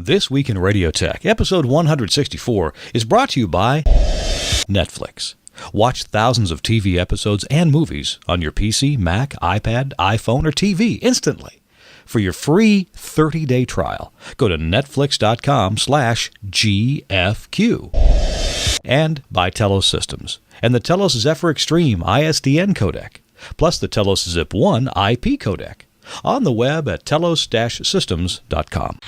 This Week in Radio Tech, episode 164, is brought to you by Netflix. Watch thousands of TV episodes and movies on your PC, Mac, iPad, iPhone, or TV instantly. For your free 30-day trial, go to netflix.com/GFQ. And by Telos Systems and the Telos Zephyr Extreme ISDN codec, plus the Telos Zip 1 IP codec, on the web at telos-systems.com.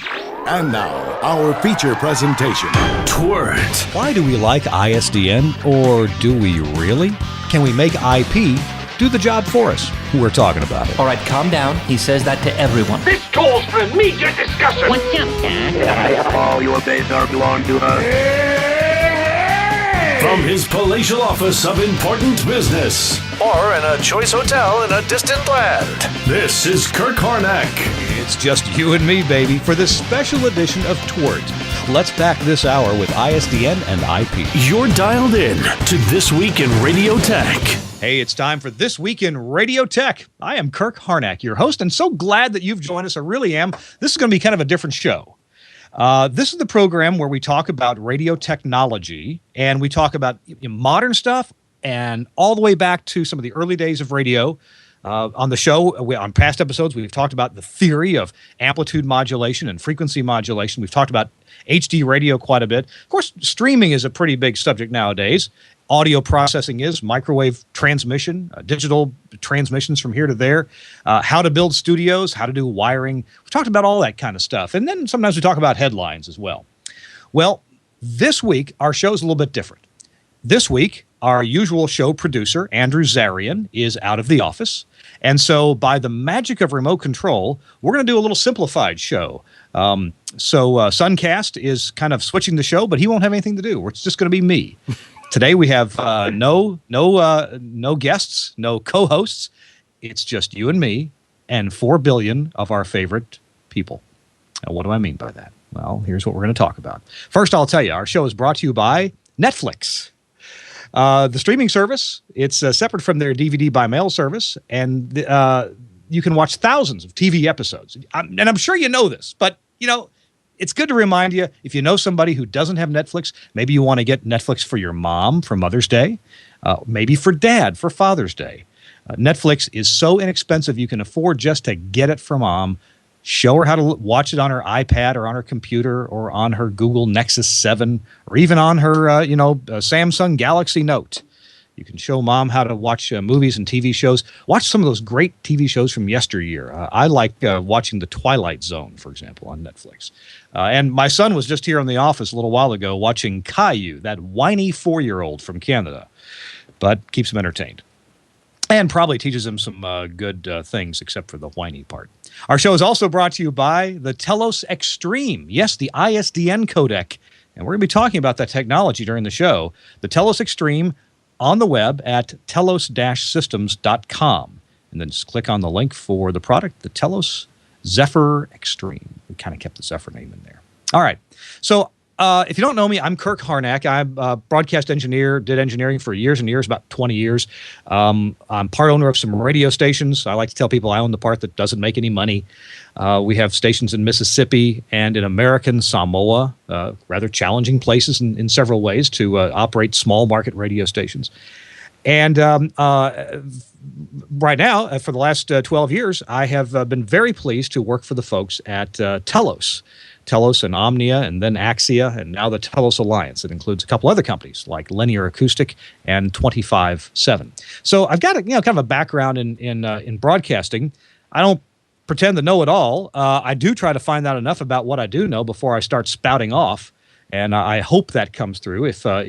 And now, our feature presentation. Twert. Why do we like ISDN, or do we really? Can we make IP do the job for us? We're talking about it. All right, calm down. He says that to everyone. This calls for immediate discussion. What's up, Doc? All your days are belong to us. From his palatial office of important business, or in a choice hotel in a distant land, this is Kirk Harnack. It's just you and me, baby, for this special edition of Twert. Let's pack this hour with ISDN and IP. You're dialed in to This Week in Radio Tech. Hey, it's time for This Week in Radio Tech. I am Kirk Harnack, your host, and so glad that you've joined us. I really am. This is going to be kind of a different show. This is the program where we talk about radio technology, and we talk about modern stuff and all the way back to some of the early days of radio. On the show, on past episodes, we've talked about the theory of amplitude modulation and frequency modulation. We've talked about HD radio quite a bit. Of course, streaming is a pretty big subject nowadays. Audio processing is, microwave transmission, digital transmissions from here to there, how to build studios, how to do wiring. We've talked about all that kind of stuff. And then sometimes we talk about headlines as well. Well, this week, our show is a little bit different. This week, our usual show producer, Andrew Zarian, is out of the office. And so by the magic of remote control, we're going to do a little simplified show. So Suncast is kind of switching the show, but he won't have anything to do. It's just going to be me. Today we have no guests, no co-hosts. It's just you and me and 4 billion of our favorite people. Now, what do I mean by that? Well, here's what we're going to talk about. First, I'll tell you, our show is brought to you by Netflix. The streaming service, it's separate from their DVD by mail service, and you can watch thousands of TV episodes. And I'm sure you know this, but, it's good to remind you, if you know somebody who doesn't have Netflix, maybe you want to get Netflix for your mom for Mother's Day, maybe for Dad for Father's Day. Netflix is so inexpensive you can afford just to get it for Mom, show her how to watch it on her iPad or on her computer or on her Google Nexus 7 or even on her Samsung Galaxy Note. You can show Mom how to watch movies and TV shows. Watch some of those great TV shows from yesteryear. I like watching The Twilight Zone, for example, on Netflix. And my son was just here in the office a little while ago watching Caillou, that whiny 4-year-old from Canada, but keeps him entertained. And probably teaches him some good things, except for the whiny part. Our show is also brought to you by the Telos Extreme. Yes, the ISDN codec. And we're going to be talking about that technology during the show. The Telos Extreme on the web at telos-systems.com. And then just click on the link for the product, the Telos Zephyr Extreme. We kind of kept the Zephyr name in there. All right. So if you don't know me, I'm Kirk Harnack. I'm a broadcast engineer, did engineering for years and years, about 20 years. I'm part owner of some radio stations. I like to tell people I own the part that doesn't make any money. We have stations in Mississippi and in American Samoa, rather challenging places in several ways to operate small market radio stations. And right now, for the last 12 years, I have been very pleased to work for the folks at Telos and Omnia, and then Axia, and now the Telos Alliance. It includes a couple other companies like Linear Acoustic and 25/7. So I've got kind of a background in broadcasting. I don't pretend to know it all. I do try to find out enough about what I do know before I start spouting off, and I hope that comes through. If I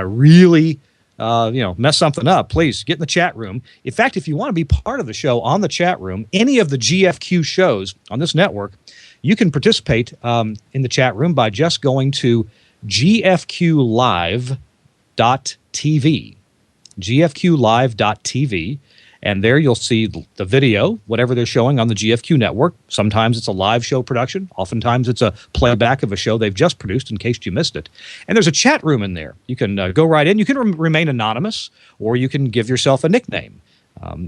really mess something up, please get in the chat room. In fact, if you want to be part of the show on the chat room, any of the GFQ shows on this network, you can participate in the chat room by just going to gfqlive.tv, gfqlive.tv, and there you'll see the video, whatever they're showing on the GFQ network. Sometimes it's a live show production. Oftentimes it's a playback of a show they've just produced in case you missed it. And there's a chat room in there. You can go right in. You can remain anonymous, or you can give yourself a nickname,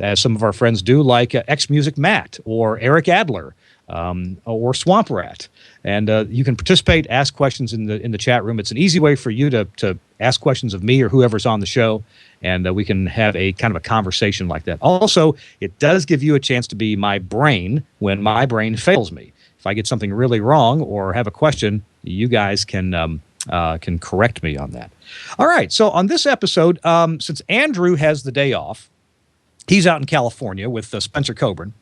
as some of our friends do, like X Music Matt or Eric Adler. or Swamp Rat. And you can participate, ask questions in the chat room. It's an easy way for you to ask questions of me or whoever's on the show, and we can have a kind of a conversation like that. Also, it does give you a chance to be my brain when my brain fails me. If I get something really wrong or have a question, you guys can correct me on that. All right, so on this episode, since Andrew has the day off, he's out in California with Spencer Coburn,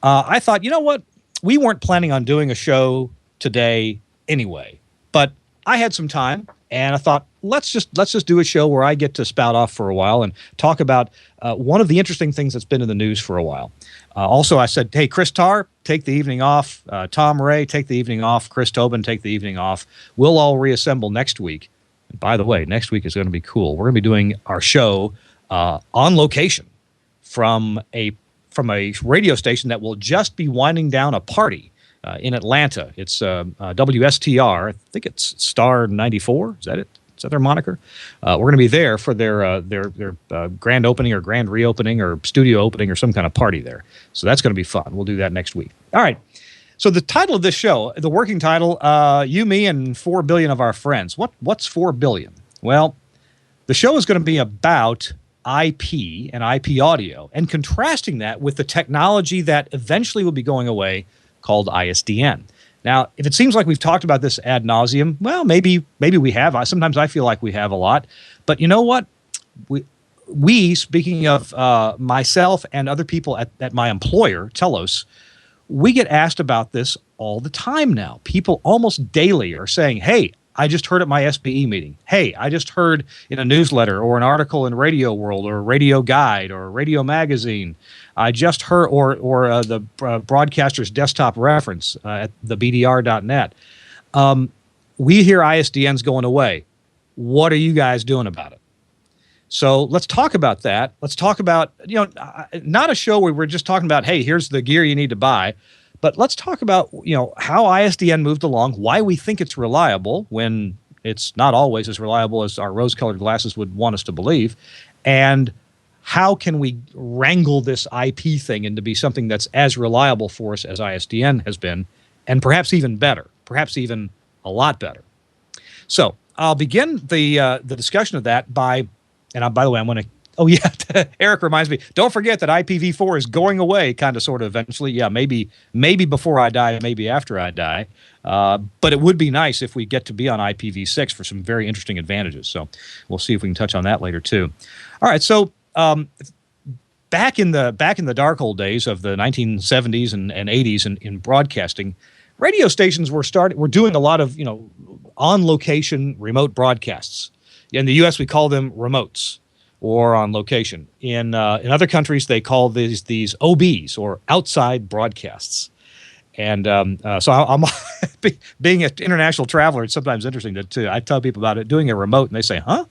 I thought, you know what? We weren't planning on doing a show today anyway, but I had some time, and I thought, let's just do a show where I get to spout off for a while and talk about one of the interesting things that's been in the news for a while. Also, I said, hey, Chris Tarr, take the evening off. Tom Ray, take the evening off. Chris Tobin, take the evening off. We'll all reassemble next week. And by the way, next week is going to be cool. We're going to be doing our show on location from a radio station that will just be winding down a party in Atlanta. It's WSTR. I think it's Star 94. Is that it? Is that their moniker? We're going to be there for their grand opening or grand reopening or studio opening or some kind of party there. So that's going to be fun. We'll do that next week. All right. So the title of this show, the working title, You, Me, and 4 billion of our friends. What's 4 billion? Well, the show is going to be about IP and IP audio, and contrasting that with the technology that eventually will be going away called ISDN. Now, if it seems like we've talked about this ad nauseum, well, maybe we have. Sometimes I feel like we have a lot. But you know what? We speaking of myself and other people at my employer, Telos, we get asked about this all the time now. People almost daily are saying, hey, I just heard at my SBE meeting. Hey, I just heard in a newsletter or an article in Radio World or Radio Guide or Radio Magazine. I just heard, or the Broadcaster's Desktop Reference at thebdr.net. We hear ISDN's going away. What are you guys doing about it? So let's talk about that. Let's talk about, not a show where we're just talking about, hey, here's the gear you need to buy. But let's talk about, how ISDN moved along, why we think it's reliable when it's not always as reliable as our rose-colored glasses would want us to believe, and how can we wrangle this IP thing into be something that's as reliable for us as ISDN has been, and perhaps even better, perhaps even a lot better. So I'll begin the discussion of that by the way, I'm going to, oh yeah, Eric reminds me, don't forget that IPv4 is going away kind of sort of eventually. Yeah, maybe before I die, maybe after I die. But it would be nice if we get to be on IPv6 for some very interesting advantages. So we'll see if we can touch on that later too. All right, so back in the dark old days of the 1970s and 80s in broadcasting, radio stations were doing a lot of on location remote broadcasts. In the U.S., we call them remotes or on location. In other countries, they call these OBs or outside broadcasts. And so I'm being an international traveler, it's sometimes interesting to I tell people about it, doing a remote, and they say, huh?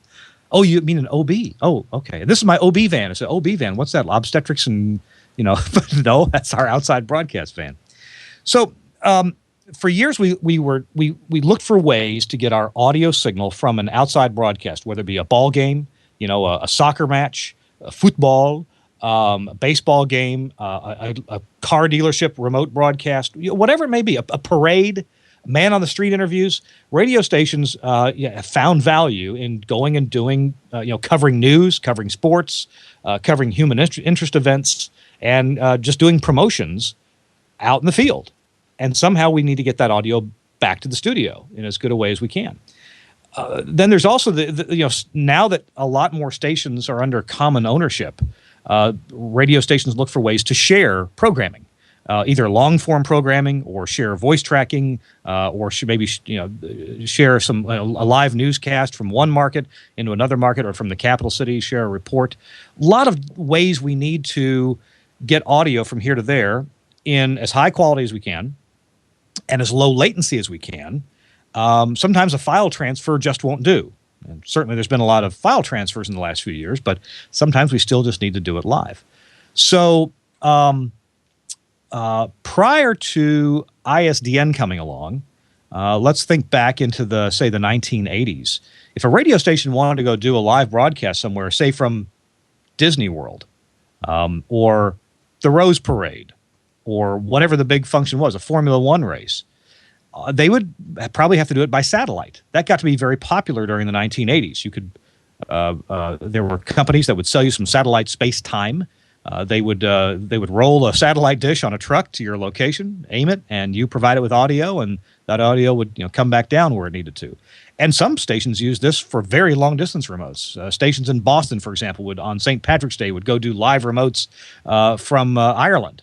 Oh, you mean an OB? Oh, okay. And this is my OB van. It's an OB van. What's that? Obstetrics and, no, that's our outside broadcast van. So for years, we looked for ways to get our audio signal from an outside broadcast, whether it be a ball game, a soccer match, a football, a baseball game, a car dealership remote broadcast, whatever it may be, a parade, man on the street interviews. Radio stations found value in going and doing, covering news, covering sports, covering human interest events, and just doing promotions out in the field. And somehow we need to get that audio back to the studio in as good a way as we can. Then there's also now that a lot more stations are under common ownership, radio stations look for ways to share programming, either long form programming or share voice tracking, or maybe share some a live newscast from one market into another market, or from the capital city, share a report. A lot of ways we need to get audio from here to there in as high quality as we can and as low latency as we can. Sometimes a file transfer just won't do. And certainly there's been a lot of file transfers in the last few years, but sometimes we still just need to do it live. So prior to ISDN coming along, let's think back into the 1980s. If a radio station wanted to go do a live broadcast somewhere, say from Disney World or the Rose Parade or whatever the big function was, a Formula One race, they would probably have to do it by satellite. That got to be very popular during the 1980s. You could there were companies that would sell you some satellite space time. They would roll a satellite dish on a truck to your location, aim it, and you provide it with audio, and that audio would come back down where it needed to. And some stations use this for very long distance remotes. Stations in Boston, for example, would on St. Patrick's Day would go do live remotes from Ireland.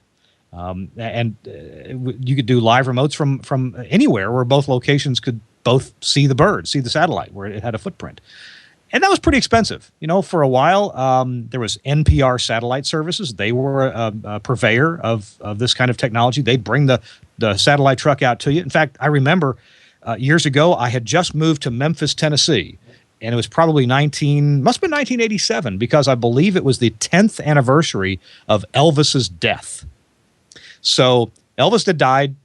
You could do live remotes from anywhere where both locations could both see the bird, see the satellite where it had a footprint. And that was pretty expensive. For a while, there was NPR satellite services. They were a purveyor of this kind of technology. They'd bring the satellite truck out to you. In fact, I remember years ago, I had just moved to Memphis, Tennessee. And it was probably must have been 1987, because I believe it was the 10th anniversary of Elvis's death. So Elvis had died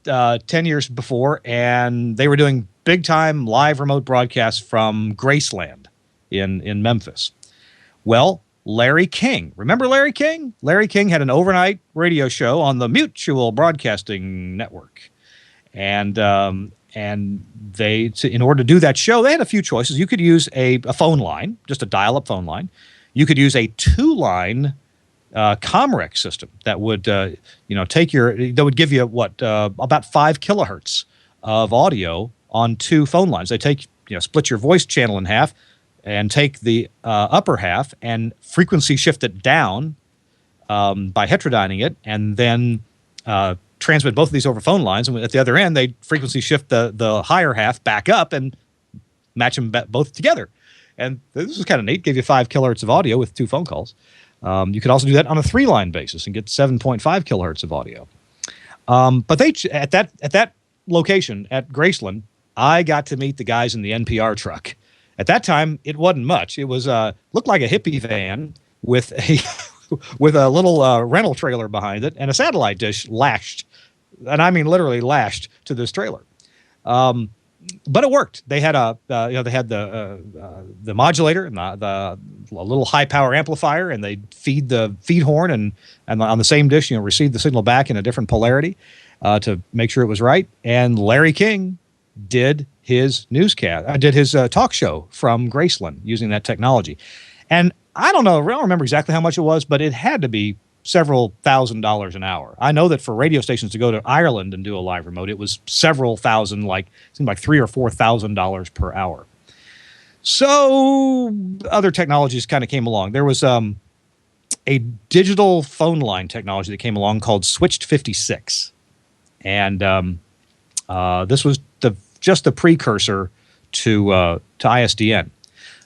10 years before, and they were doing big-time live remote broadcasts from Graceland in Memphis. Well, Larry King. Remember Larry King? Larry King had an overnight radio show on the Mutual Broadcasting Network. And in order to do that show, they had a few choices. You could use a phone line, just a dial-up phone line. You could use a two-line Comrec system that would that would give you about 5 kilohertz of audio on two phone lines. They split your voice channel in half and take the upper half and frequency shift it down by heterodyning it, and then transmit both of these over phone lines. And at the other end, they frequency shift the higher half back up and match them both together. And this was kind of neat. Gave you 5 kilohertz of audio with 2 phone calls. You could also do that on a 3-line basis and get 7.5 kilohertz of audio. But they at that location at Graceland, I got to meet the guys in the NPR truck. At that time, it wasn't much. It was looked like a hippie van with a little rental trailer behind it and a satellite dish lashed, and I mean literally lashed to this trailer. But it worked. They had the modulator and the little high power amplifier, and they feed the feed horn and on the same dish, receive the signal back in a different polarity to make sure it was right. And Larry King did his newscast, did his talk show from Graceland using that technology. And I don't remember exactly how much it was, but it had to be several $1,000s an hour. I know that for radio stations to go to Ireland and do a live remote, it was several thousand, seemed like $3,000 or $4,000 per hour. So other technologies kind of came along. There was a digital phone line technology that came along called Switched 56, and this was just the precursor to ISDN.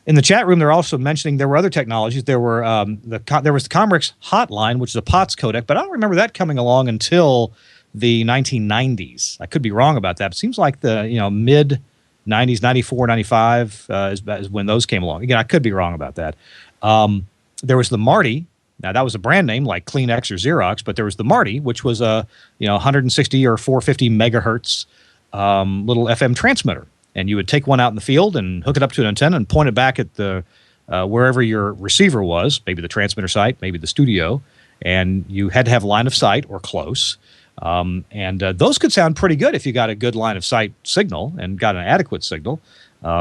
In the chat room, they're also mentioning there were other technologies. There were there was the Comrex hotline, which is a POTS codec, but I don't remember that coming along until the 1990s. I could be wrong about that. It seems like the mid 90s, 94, 95 is when those came along. Again, I could be wrong about that. There was the Marty. Now that was a brand name like Kleenex or Xerox, but there was the Marty, which was a 160 or 450 megahertz little FM transmitter. And you would take one out in the field and hook it up to an antenna and point it back at the wherever your receiver was, maybe the transmitter site, maybe the studio, and you had to have line of sight or close. And those could sound pretty good if you got a good line of sight signal and got an adequate signal.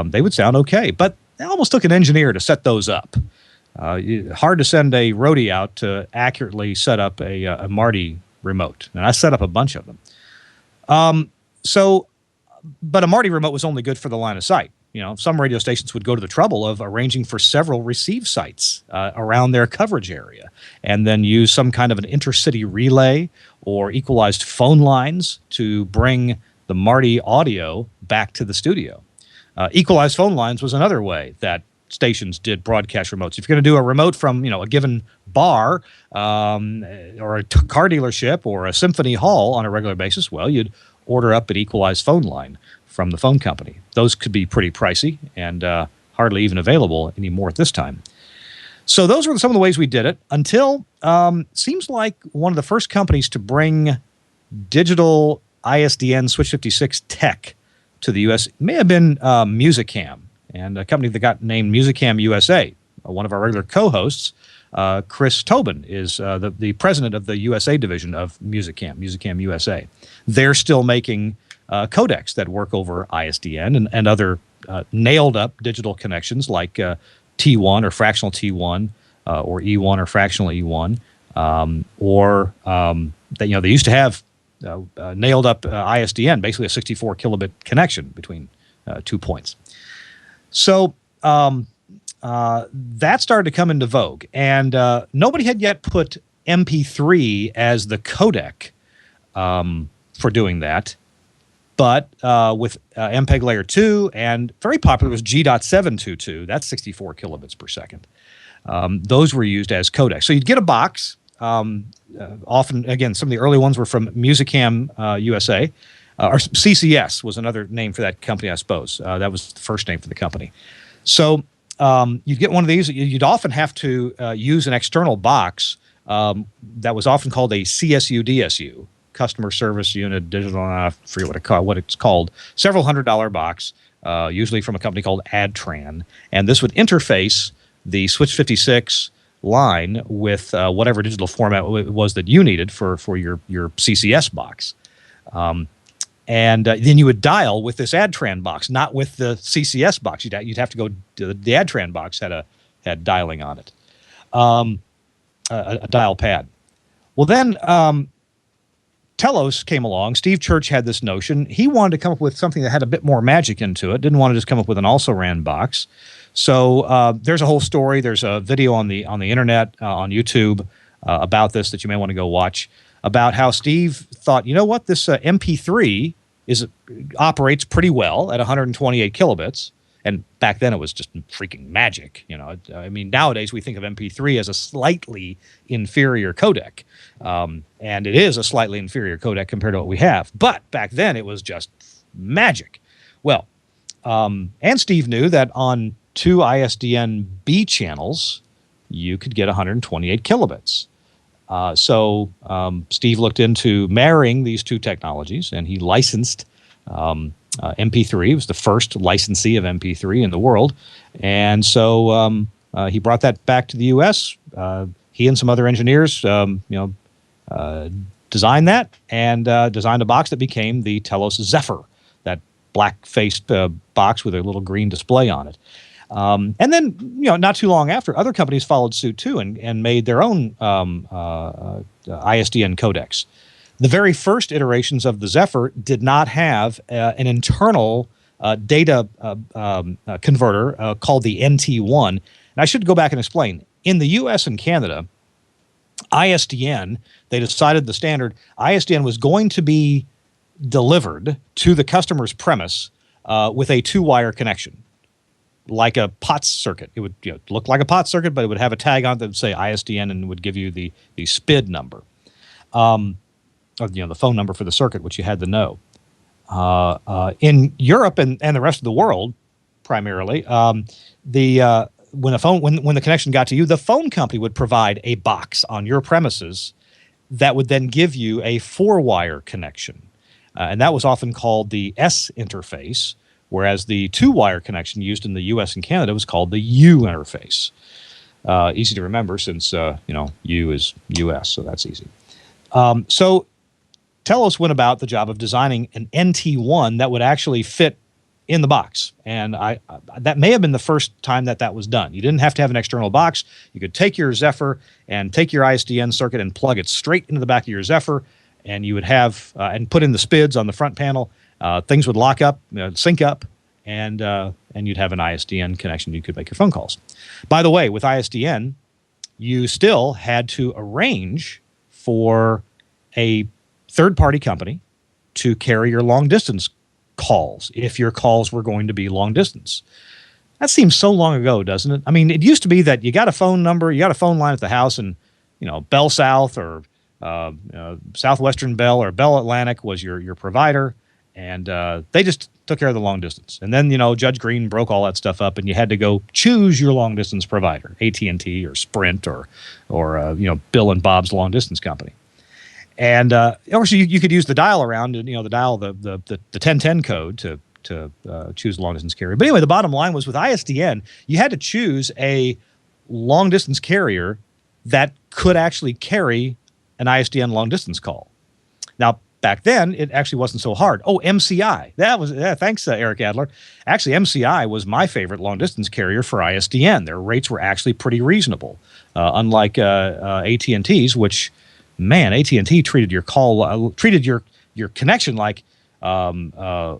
They would sound okay, but it almost took an engineer to set those up. Hard to send a roadie out to accurately set up a Marty remote, and I set up a bunch of them. But a Marty remote was only good for the line of sight. Some radio stations would go to the trouble of arranging for several receive sites around their coverage area, and then use some kind of an intercity relay or equalized phone lines to bring the Marty audio back to the studio. Equalized phone lines was another way that stations did broadcast remotes. If you're going to do a remote from a given bar or a car dealership or a symphony hall on a regular basis, well, you'd order up an equalized phone line from the phone company. Those could be pretty pricey and hardly even available anymore at this time. So those were some of the ways we did it until seems like one of the first companies to bring digital ISDN Switch 56 tech to the U.S. may have been Musicam, and a company that got named Musicam USA. One of our regular co-hosts, Chris Tobin is the president of the USA division of Musicam USA. They're still making codecs that work over ISDN and other nailed-up digital connections like T1 or fractional T1 or E1 or fractional E1, they used to have nailed-up ISDN, basically a 64 kilobit connection between 2 points. So that started to come into vogue, and nobody had yet put MP3 as the codec for doing that. But with MPEG Layer 2, and very popular was G.722, that's 64 kilobits per second. Those were used as codecs. So you'd get a box. Often, again, some of the early ones were from Musicam USA, or CCS was another name for that company, I suppose. That was the first name for the company. So you'd get one of these. You'd often have to use an external box that was often called a CSU-DSU, Customer Service Unit Digital, I forget what it's called, several $100 box, usually from a company called Adtran. And this would interface the Switch 56 line with whatever digital format it was that you needed for your CCS box. And then you would dial with this Adtran box, not with the CCS box. You'd have to go to the Adtran box had dialing on it, a dial pad. Well, then Telos came along. Steve Church had this notion. He wanted to come up with something that had a bit more magic into it. Didn't want to just come up with an also-ran box. So there's a whole story. There's a video on the internet, on YouTube, about this that you may want to go watch, about how Steve thought, you know what, this MP3 operates pretty well at 128 kilobits. And back then it was just freaking magic. I mean, nowadays we think of MP3 as a slightly inferior codec. And it is a slightly inferior codec compared to what we have. But back then it was just magic. Well, and Steve knew that on 2 ISDN B channels, you could get 128 kilobits. So Steve looked into marrying these two technologies, and he licensed MP3. It was the first licensee of MP3 in the world. And so he brought that back to the U.S. He and some other engineers designed that and designed a box that became the Telos Zephyr, that black-faced box with a little green display on it. And then, not too long after, other companies followed suit too and made their own ISDN codecs. The very first iterations of the Zephyr did not have an internal data converter called the NT1. And I should go back and explain. In the US and Canada, ISDN, they decided the standard, ISDN was going to be delivered to the customer's premise with a 2-wire connection, like a POTS circuit. It would look like a POTS circuit, but it would have a tag on it that would say ISDN and would give you the SPID number. Or, the phone number for the circuit, which you had to know. In Europe and the rest of the world, primarily, when the connection got to you, the phone company would provide a box on your premises that would then give you a 4-wire connection, and that was often called the S interface, whereas the 2-wire connection used in the U.S. and Canada was called the U interface. Easy to remember since U is U.S., so that's easy. So Telos went about the job of designing an NT1 that would actually fit in the box. And that may have been the first time that was done. You didn't have to have an external box. You could take your Zephyr and take your ISDN circuit and plug it straight into the back of your Zephyr, and you would have and put in the SPIDs on the front panel. Things would lock up, sync up, and you'd have an ISDN connection. You could make your phone calls. By the way, with ISDN, you still had to arrange for a third-party company to carry your long-distance calls if your calls were going to be long-distance. That seems so long ago, doesn't it? I mean, it used to be that you got a phone number, you got a phone line at the house, and Bell South or Southwestern Bell or Bell Atlantic was your provider, and they just took care of the long distance. And then Judge Green broke all that stuff up, and you had to go choose your long distance provider, AT&T or Sprint or Bill and Bob's long distance company. And obviously you could use the dial around and the dial the 1010 code to choose a long distance carrier. But anyway, the bottom line was with ISDN, you had to choose a long distance carrier that could actually carry an ISDN long distance call. Now, back then, it actually wasn't so hard. Oh, MCI. Thanks, Eric Adler. Actually, MCI was my favorite long distance carrier for ISDN. Their rates were actually pretty reasonable, unlike AT&T's, which, man, AT&T treated your call, treated your connection like, I want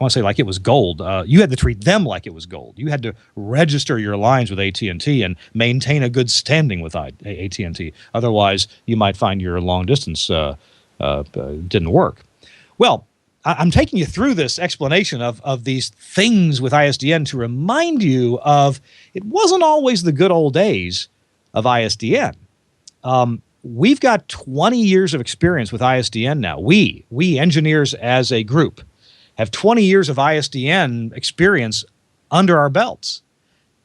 to say like it was gold. You had to treat them like it was gold. You had to register your lines with AT&T and maintain a good standing with AT&T. Otherwise, you might find your long distance didn't work. Well, I'm taking you through this explanation of these things with ISDN to remind you of it wasn't always the good old days of ISDN. We've got 20 years of experience with ISDN now. We engineers as a group have 20 years of ISDN experience under our belts.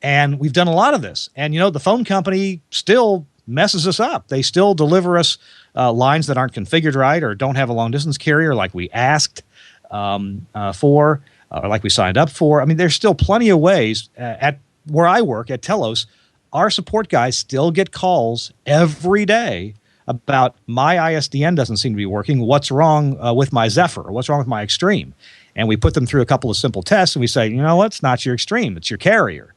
And we've done a lot of this. And, the phone company still messes us up. They still deliver us lines that aren't configured right or don't have a long-distance carrier like we asked for or like we signed up for. I mean, there's still plenty of ways. At where I work, at Telos, our support guys still get calls every day about my ISDN doesn't seem to be working. What's wrong with my Zephyr? Or what's wrong with my Extreme? And we put them through a couple of simple tests, and we say, it's not your Extreme. It's your carrier.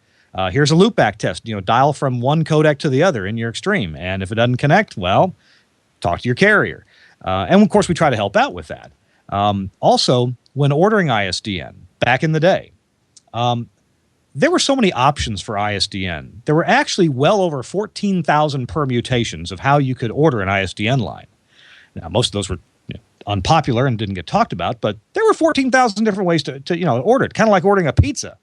Here's a loopback test. Dial from one codec to the other in your Extreme. And if it doesn't connect, well, talk to your carrier. And, of course, we try to help out with that. Also, when ordering ISDN back in the day, there were so many options for ISDN. There were actually well over 14,000 permutations of how you could order an ISDN line. Now, most of those were unpopular and didn't get talked about, but there were 14,000 different ways to order it, kind of like ordering a pizza.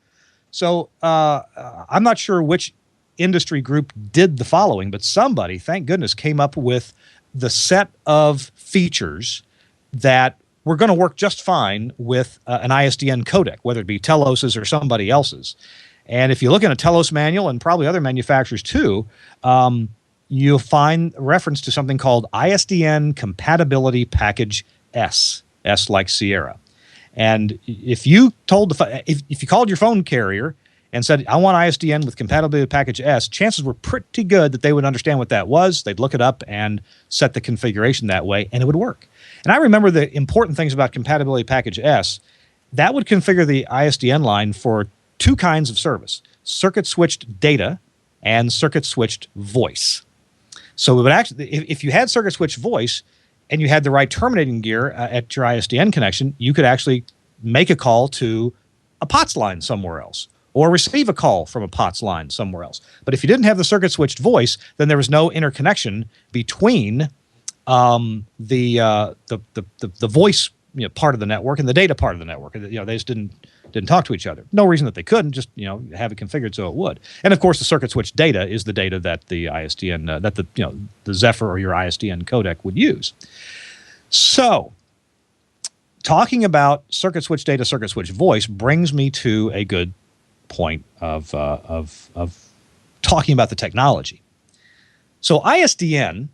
So I'm not sure which industry group did the following, but somebody, thank goodness, came up with the set of features that were going to work just fine with an ISDN codec, whether it be Telos's or somebody else's. And if you look in a Telos manual, and probably other manufacturers too, you'll find reference to something called ISDN Compatibility Package S like Sierra. And if you told if you called your phone carrier and said, I want ISDN with Compatibility Package S, chances were pretty good that they would understand what that was. They'd look it up and set the configuration that way, and it would work. And I remember the important things about Compatibility Package S. That would configure the ISDN line for two kinds of service: circuit-switched data and circuit-switched voice. So it would actually, if you had circuit-switched voice and you had the right terminating gear at your ISDN connection, you could actually make a call to a POTS line somewhere else, or receive a call from a POTS line somewhere else. But if you didn't have the circuit-switched voice, then there was no interconnection between the voice part of the network and the data part of the network. They just didn't talk to each other. No reason that they couldn't, just have it configured so it would. And of course, the circuit-switched data is the data that the ISDN the Zephyr or your ISDN codec would use. So, talking about circuit-switched data, circuit-switched voice brings me to a good point of talking about the technology. So ISDN,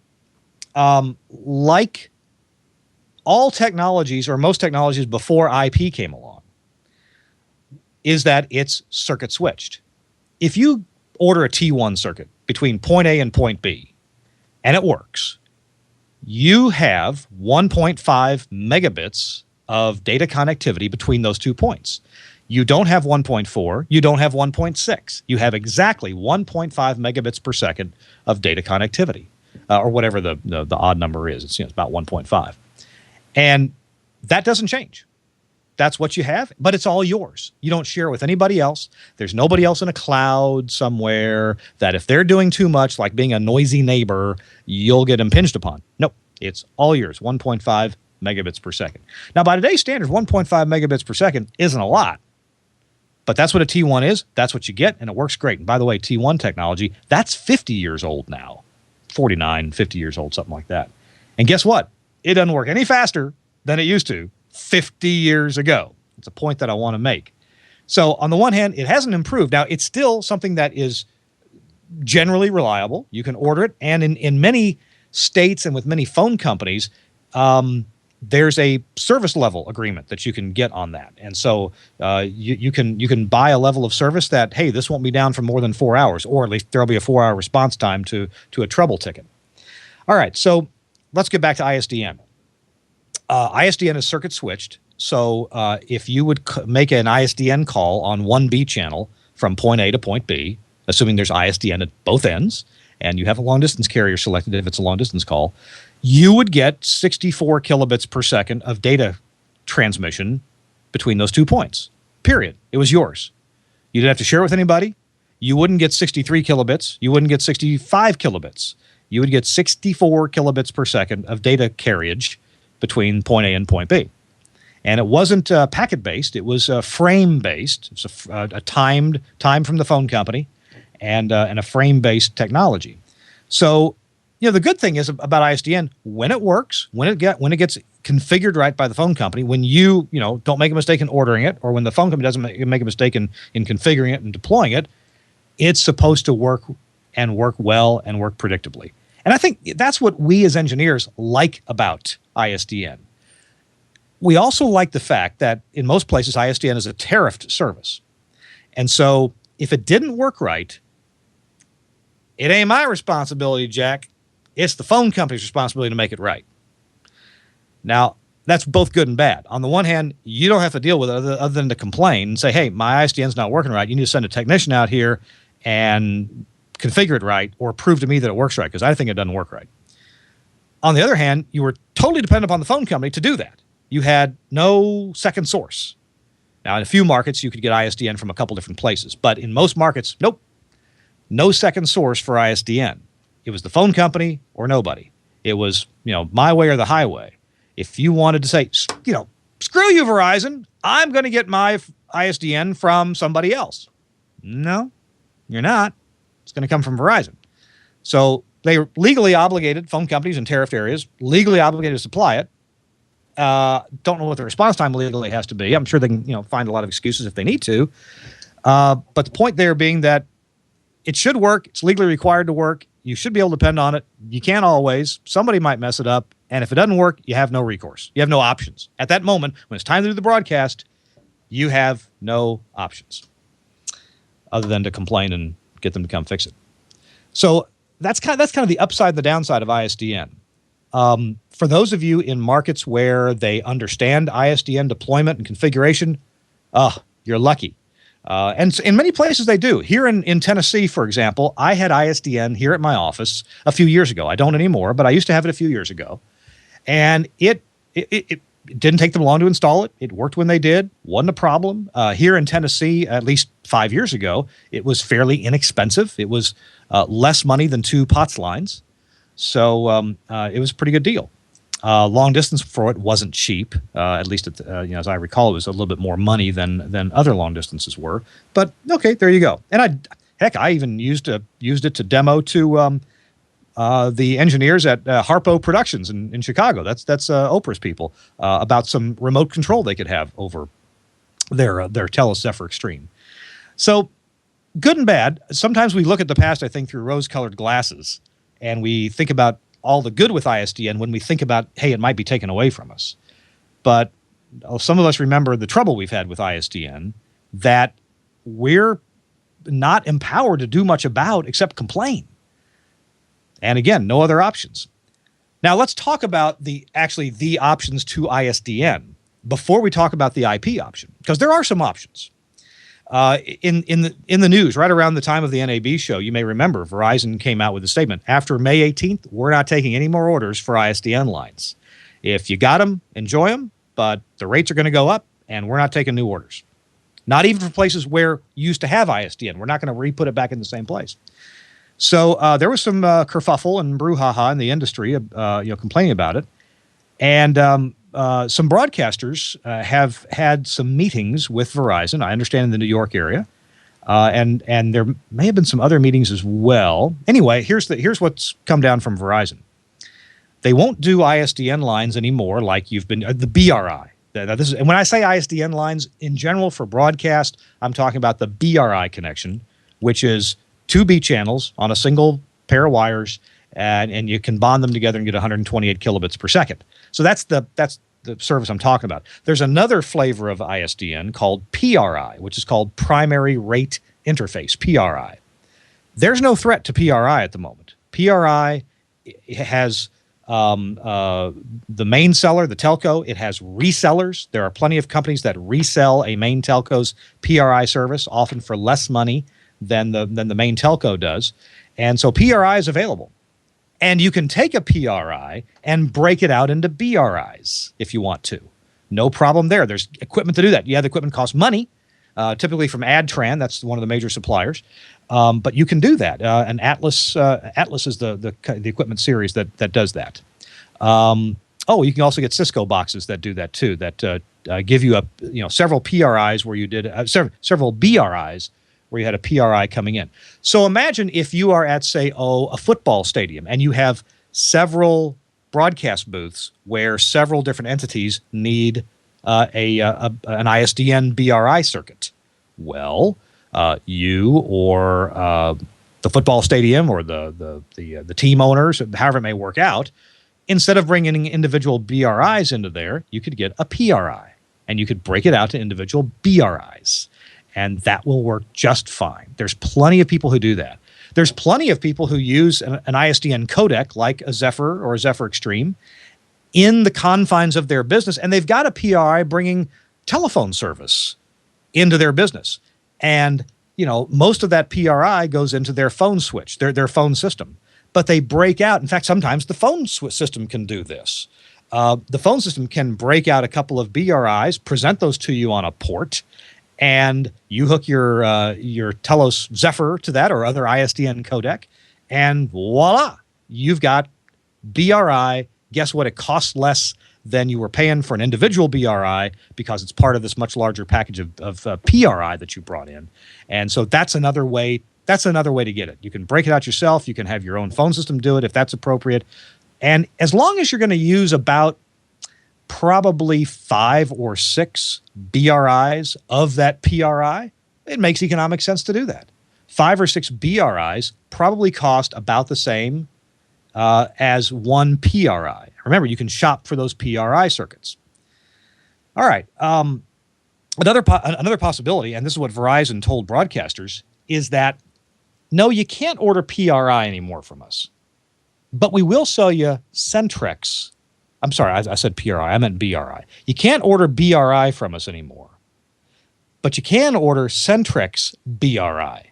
like all technologies or most technologies before IP came along, is that it's circuit switched. If you order a T1 circuit between point A and point B, and it works, you have 1.5 megabits of data connectivity between those 2 points. You don't have 1.4, you don't have 1.6. You have exactly 1.5 megabits per second of data connectivity, or whatever the odd number is. It's about 1.5. And that doesn't change. That's what you have, but it's all yours. You don't share it with anybody else. There's nobody else in a cloud somewhere that if they're doing too much, like being a noisy neighbor, you'll get impinged upon. Nope, it's all yours, 1.5 megabits per second. Now, by today's standards, 1.5 megabits per second isn't a lot, but that's what a T1 is. That's what you get, and it works great. And by the way, T1 technology, that's 50 years old now, 49, 50 years old, something like that. And guess what? It doesn't work any faster than it used to 50 years ago. It's a point that I want to make. So on the one hand, it hasn't improved. Now, it's still something that is generally reliable. You can order it. And in many states and with many phone companies, there's a service level agreement that you can get on that. And so you can buy a level of service that, hey, this won't be down for more than 4 hours, or at least there'll be a 4-hour response time to a trouble ticket. All right, so let's get back to ISDN. ISDN is circuit switched. So if you would make an ISDN call on one B channel from point A to point B, assuming there's ISDN at both ends, and you have a long-distance carrier selected if it's a long-distance call, you would get 64 kilobits per second of data transmission between those 2 points, period. It was yours. You didn't have to share it with anybody. You wouldn't get 63 kilobits. You wouldn't get 65 kilobits. You would get 64 kilobits per second of data carriage between point A and point B. And it wasn't packet-based. It was frame-based. It was a time from the phone company and a frame-based technology. So, the good thing is about ISDN, when it works, when it gets configured right by the phone company, when you don't make a mistake in ordering it, or when the phone company doesn't make a mistake in configuring it and deploying it, it's supposed to work well and work predictably. And I think that's what we as engineers like about ISDN. We also like the fact that in most places, ISDN is a tariffed service. And so if it didn't work right, it ain't my responsibility, Jack. It's the phone company's responsibility to make it right. Now, that's both good and bad. On the one hand, you don't have to deal with it other than to complain and say, hey, my ISDN's not working right. You need to send a technician out here and configure it right, or prove to me that it works right, because I think it doesn't work right. On the other hand, you were totally dependent upon the phone company to do that. You had no second source. Now, in a few markets, you could get ISDN from a couple different places, but in most markets, nope. No second source for ISDN. It was the phone company or nobody. It was, my way or the highway. If you wanted to say, screw you, Verizon, I'm going to get my ISDN from somebody else. No, you're not. It's going to come from Verizon. So they legally obligated, phone companies in tariffed areas, legally obligated to supply it. Don't know what the response time legally has to be. I'm sure they can, find a lot of excuses if they need to. But the point there being that it should work. It's legally required to work. You should be able to depend on it. You can't always. Somebody might mess it up. And if it doesn't work, you have no recourse. You have no options. At that moment, when it's time to do the broadcast, you have no options other than to complain and get them to come fix it. So that's kind of the upside and the downside of ISDN. For those of you in markets where they understand ISDN deployment and configuration, you're lucky. And in many places they do. Here in Tennessee, for example, I had ISDN here at my office a few years ago. I don't anymore, but I used to have it a few years ago. And it didn't take them long to install it. It worked when they did. Wasn't a problem. Here in Tennessee, at least 5 years ago, it was fairly inexpensive. It was less money than 2 POTS lines. So it was a pretty good deal. Long distance for it wasn't cheap. At least, as I recall, it was a little bit more money than other long distances were. But okay, there you go. And I even used it to demo to the engineers at Harpo Productions in Chicago. That's Oprah's people, about some remote control they could have over their Telus Zephyr Extreme. So good and bad. Sometimes we look at the past, I think, through rose-colored glasses, and we think about all the good with ISDN when we think about, hey, it might be taken away from us. But some of us remember the trouble we've had with ISDN that we're not empowered to do much about except complain. And again, no other options. Now let's talk about the options to ISDN before we talk about the IP option, because there are some options. In the news, right around the time of the NAB show, you may remember Verizon came out with a statement. After May 18th, we're not taking any more orders for ISDN lines. If you got them, enjoy them, but the rates are going to go up, and we're not taking new orders. Not even for places where you used to have ISDN. We're not going to re-put it back in the same place. So there was some kerfuffle and brouhaha in the industry, complaining about it. And some broadcasters have had some meetings with Verizon, I understand, in the New York area. And there may have been some other meetings as well. Anyway, here's what's come down from Verizon. They won't do ISDN lines anymore like you've been, the BRI. And when I say ISDN lines, in general for broadcast, I'm talking about the BRI connection, which is 2 B channels on a single pair of wires, and you can bond them together and get 128 kilobits per second. So that's the service I'm talking about. There's another flavor of ISDN called PRI, which is called Primary Rate Interface, PRI. There's no threat to PRI at the moment. PRI has the main seller, the telco. It has resellers. There are plenty of companies that resell a main telco's PRI service, often for less money than the main telco does. And so PRI is available. And you can take a PRI and break it out into BRIs if you want to. No problem there. There's equipment to do that. Yeah, the equipment costs money, typically from AdTran. That's one of the major suppliers. But you can do that. And Atlas is the equipment series that does that. You can also get Cisco boxes that do that too. That give you several PRIs where you did several BRIs where you had a PRI coming in. So imagine if you are at, say, a football stadium and you have several broadcast booths where several different entities need an ISDN BRI circuit. Well, you or the football stadium or the team owners, however it may work out, instead of bringing individual BRIs into there, you could get a PRI, and you could break it out to individual BRIs. And that will work just fine. There's plenty of people who do that. There's plenty of people who use an ISDN codec like a Zephyr or a Zephyr Extreme in the confines of their business, and they've got a PRI bringing telephone service into their business. And most of that PRI goes into their phone switch, their phone system. But they break out. In fact, sometimes the phone system can do this. The phone system can break out a couple of BRIs, present those to you on a port, and you hook your Telos Zephyr to that or other ISDN codec, and voila, you've got BRI. Guess what? It costs less than you were paying for an individual BRI because it's part of this much larger package of PRI that you brought in. And so that's another way. That's another way to get it. You can break it out yourself. You can have your own phone system do it if that's appropriate. And as long as you're going to use about probably 5 or 6 BRIs of that PRI, it makes economic sense to do that. 5 or 6 BRIs probably cost about the same as one PRI. Remember, you can shop for those PRI circuits. All right. Another possibility, and this is what Verizon told broadcasters, is that, no, you can't order PRI anymore from us, but we will sell you Centrex. I'm sorry, I said PRI. I meant BRI. You can't order BRI from us anymore, but you can order Centrex BRI.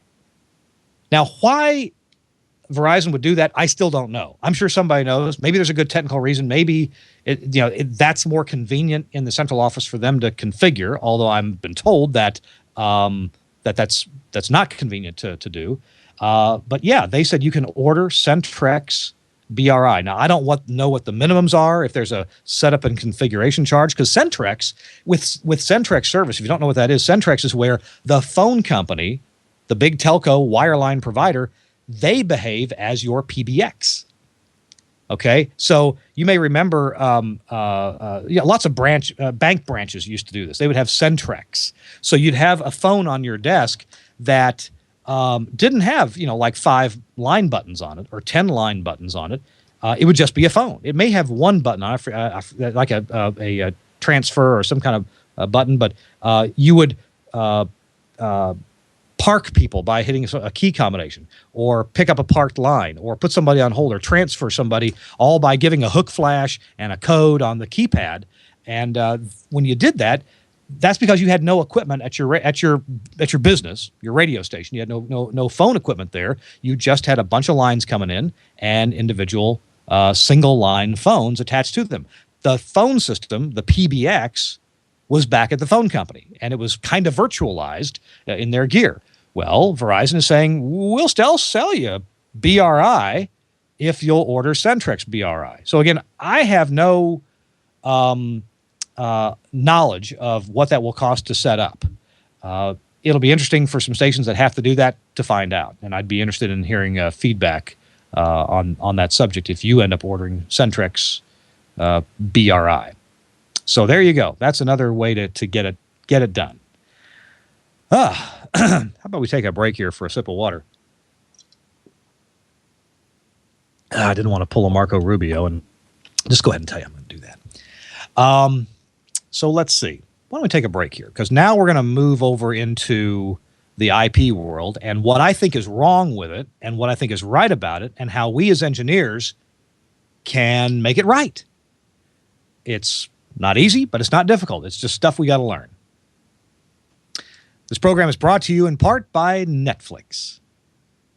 Now, why Verizon would do that, I still don't know. I'm sure somebody knows. Maybe there's a good technical reason. Maybe that's more convenient in the central office for them to configure. Although I've been told that that's not convenient to do. But yeah, they said you can order Centrex BRI. Now, I don't know what the minimums are, if there's a setup and configuration charge, because Centrex, with Centrex service, if you don't know what that is, Centrex is where the phone company, the big telco wireline provider, they behave as your PBX. Okay, so you may remember lots of bank branches used to do this. They would have Centrex. So you'd have a phone on your desk that didn't have, like 5 line buttons on it or 10 line buttons on it. It would just be a phone. It may have one button on it, like a transfer or some kind of button, but you would park people by hitting a key combination, or pick up a parked line, or put somebody on hold, or transfer somebody, all by giving a hook flash and a code on the keypad. And when you did that, that's because you had no equipment at your business, your radio station. You had no phone equipment there. You just had a bunch of lines coming in and individual single line phones attached to them. The phone system, the PBX, was back at the phone company, and it was kind of virtualized in their gear. Well, Verizon is saying, we'll still sell you BRI if you'll order Centrex BRI. So again, I have no knowledge of what that will cost to set up. It'll be interesting for some stations that have to do that to find out, and I'd be interested in hearing feedback on that subject if you end up ordering Centrex BRI. So there you go. That's another way to get it done. How about we take a break here for a sip of water? I didn't want to pull a Marco Rubio, and just go ahead and tell you I'm going to do that. So let's see. Why don't we take a break here? Because now we're going to move over into the IP world and what I think is wrong with it and what I think is right about it and how we as engineers can make it right. It's not easy, but it's not difficult. It's just stuff we got to learn. This program is brought to you in part by Netflix.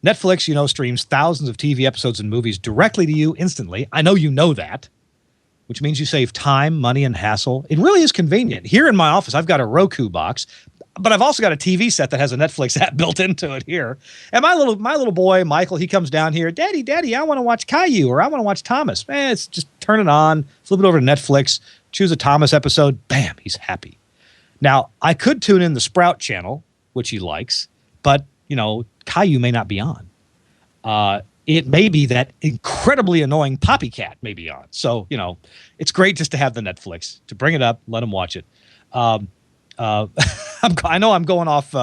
Netflix, you know, streams thousands of TV episodes and movies directly to you instantly. I know you know that, which means you save time, money, and hassle. It really is convenient. Here in my office, I've got a Roku box, but I've also got a TV set that has a Netflix app built into it here. And my little boy, Michael, he comes down here, Daddy, I want to watch Caillou, or I want to watch Thomas. Man, it's just turn it on, flip it over to Netflix, choose a Thomas episode, bam, he's happy. Now, I could tune in the Sprout channel, which he likes, but, you know, Caillou may not be on. It may be that incredibly annoying Poppy Cat may be on. So, you know, it's great just to have the Netflix, to bring it up, let him watch it. I know I'm going off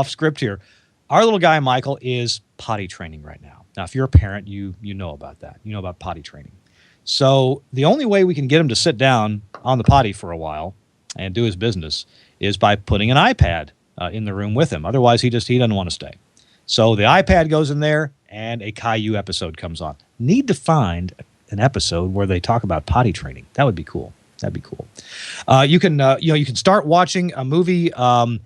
script here. Our little guy, Michael, is potty training right now. Now, if you're a parent, you know about that. You know about potty training. So the only way we can get him to sit down on the potty for a while and do his business is by putting an iPad in the room with him. Otherwise, he doesn't want to stay. So the iPad goes in there, and a Caillou episode comes on. Need to find an episode where they talk about potty training. That would be cool. That'd be cool. You can start watching a movie on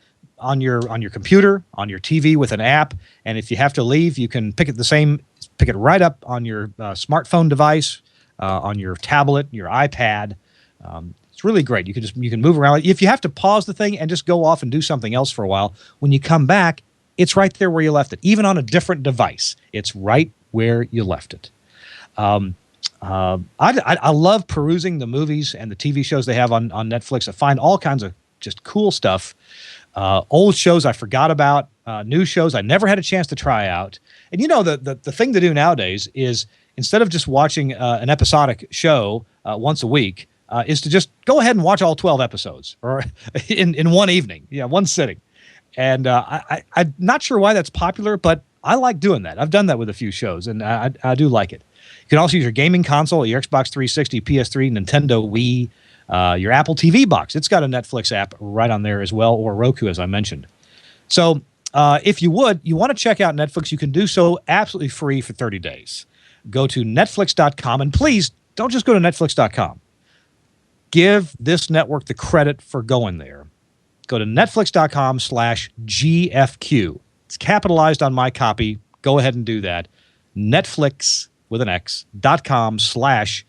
your computer, on your TV with an app, and if you have to leave, you can pick it right up on your smartphone device, on your tablet, your iPad. It's really great. You can move around. If you have to pause the thing and just go off and do something else for a while, when you come back, it's right there where you left it. Even on a different device, it's right where you left it. I love perusing the movies and the TV shows they have on Netflix. I find all kinds of just cool stuff. Old shows I forgot about, new shows I never had a chance to try out. And you know, the thing to do nowadays is instead of just watching an episodic show once a week, is to just go ahead and watch all 12 episodes or in one evening, one sitting. And I'm not sure why that's popular, but I like doing that. I've done that with a few shows, and I do like it. You can also use your gaming console, your Xbox 360, PS3, Nintendo Wii, your Apple TV box. It's got a Netflix app right on there as well, or Roku, as I mentioned. So if you want to check out Netflix, you can do so absolutely free for 30 days. Go to Netflix.com, and please don't just go to Netflix.com. Give this network the credit for going there. Go to Netflix.com/GFQ. It's capitalized on my copy. Go ahead and do that. Netflix with an X.com/G,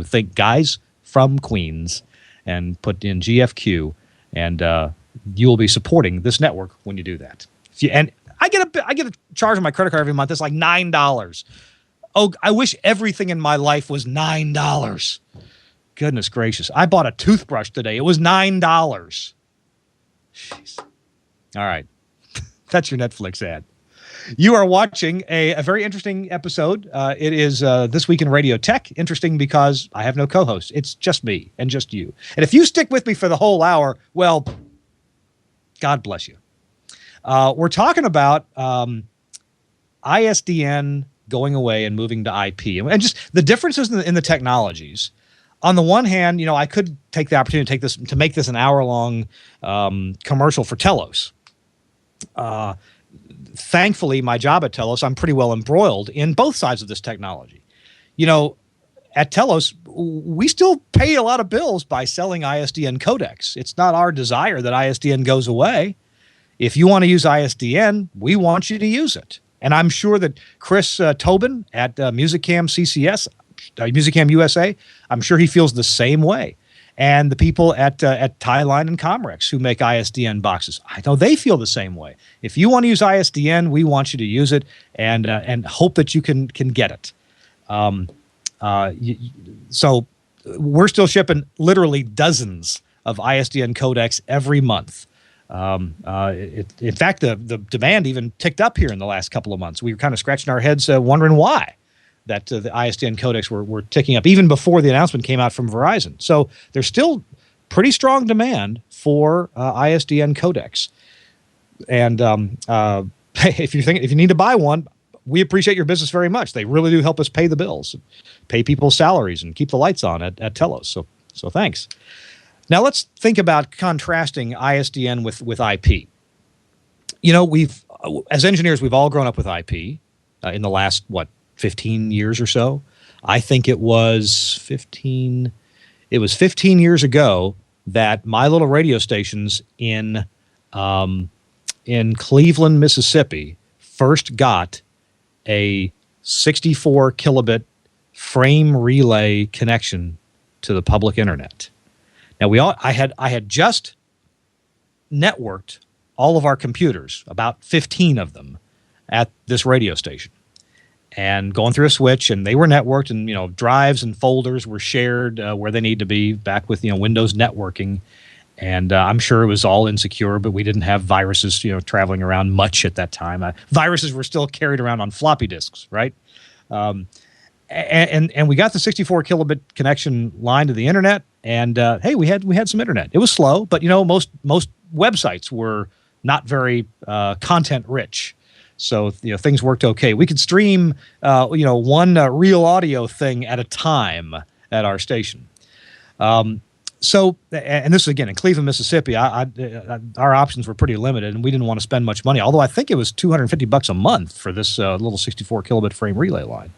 Think Guys from Queens and put in GFQ, and you will be supporting this network when you do that. And I get a charge on my credit card every month. It's like $9. Oh, I wish everything in my life was $9. Goodness gracious. I bought a toothbrush today. It was $9. Jeez. All right. That's your Netflix ad. You are watching a very interesting episode. It is This Week in Radio Tech. Interesting because I have no co-host. It's just me and just you. And if you stick with me for the whole hour, well, God bless you. We're talking about ISDN going away and moving to IP, and just the differences in the technologies. On the one hand, I could take the opportunity to make this an hour-long commercial for Telos. Thankfully, my job at Telos, I'm pretty well embroiled in both sides of this technology. At Telos, we still pay a lot of bills by selling ISDN codecs. It's not our desire that ISDN goes away. If you want to use ISDN, we want you to use it. And I'm sure that Chris Tobin at Musicam USA, I'm sure he feels the same way. And the people at Tieline and Comrex who make ISDN boxes, I know they feel the same way. If you want to use ISDN, we want you to use it and hope that you can get it. So we're still shipping literally dozens of ISDN codecs every month. In fact, the demand even ticked up here in the last couple of months. We were kind of scratching our heads wondering why that the ISDN codecs were ticking up even before the announcement came out from Verizon. So there's still pretty strong demand for ISDN codecs. And if you need to buy one, we appreciate your business very much. They really do help us pay the bills, pay people's salaries, and keep the lights on at Telos. So thanks. Now let's think about contrasting ISDN with IP. You know, as engineers, we've all grown up with IP in the last, 15 years or so. I think it was 15 years ago that my little radio stations in Cleveland, Mississippi, first got a 64 kilobit frame relay connection to the public internet. Now I had just networked all of our computers, about 15 of them, at this radio station, and going through a switch, and they were networked, and drives and folders were shared where they need to be, back with Windows networking. And I'm sure it was all insecure, but we didn't have viruses, traveling around much at that time. Viruses were still carried around on floppy disks, right? And we got the 64 kilobit connection line to the internet, and hey, we had some internet. It was slow, but most websites were not very content rich, so things worked okay. We could stream one real audio thing at a time at our station. So, and this is again in Cleveland, Mississippi. Our options were pretty limited, and we didn't want to spend much money. Although I think it was $250 a month for this little 64 kilobit frame relay line.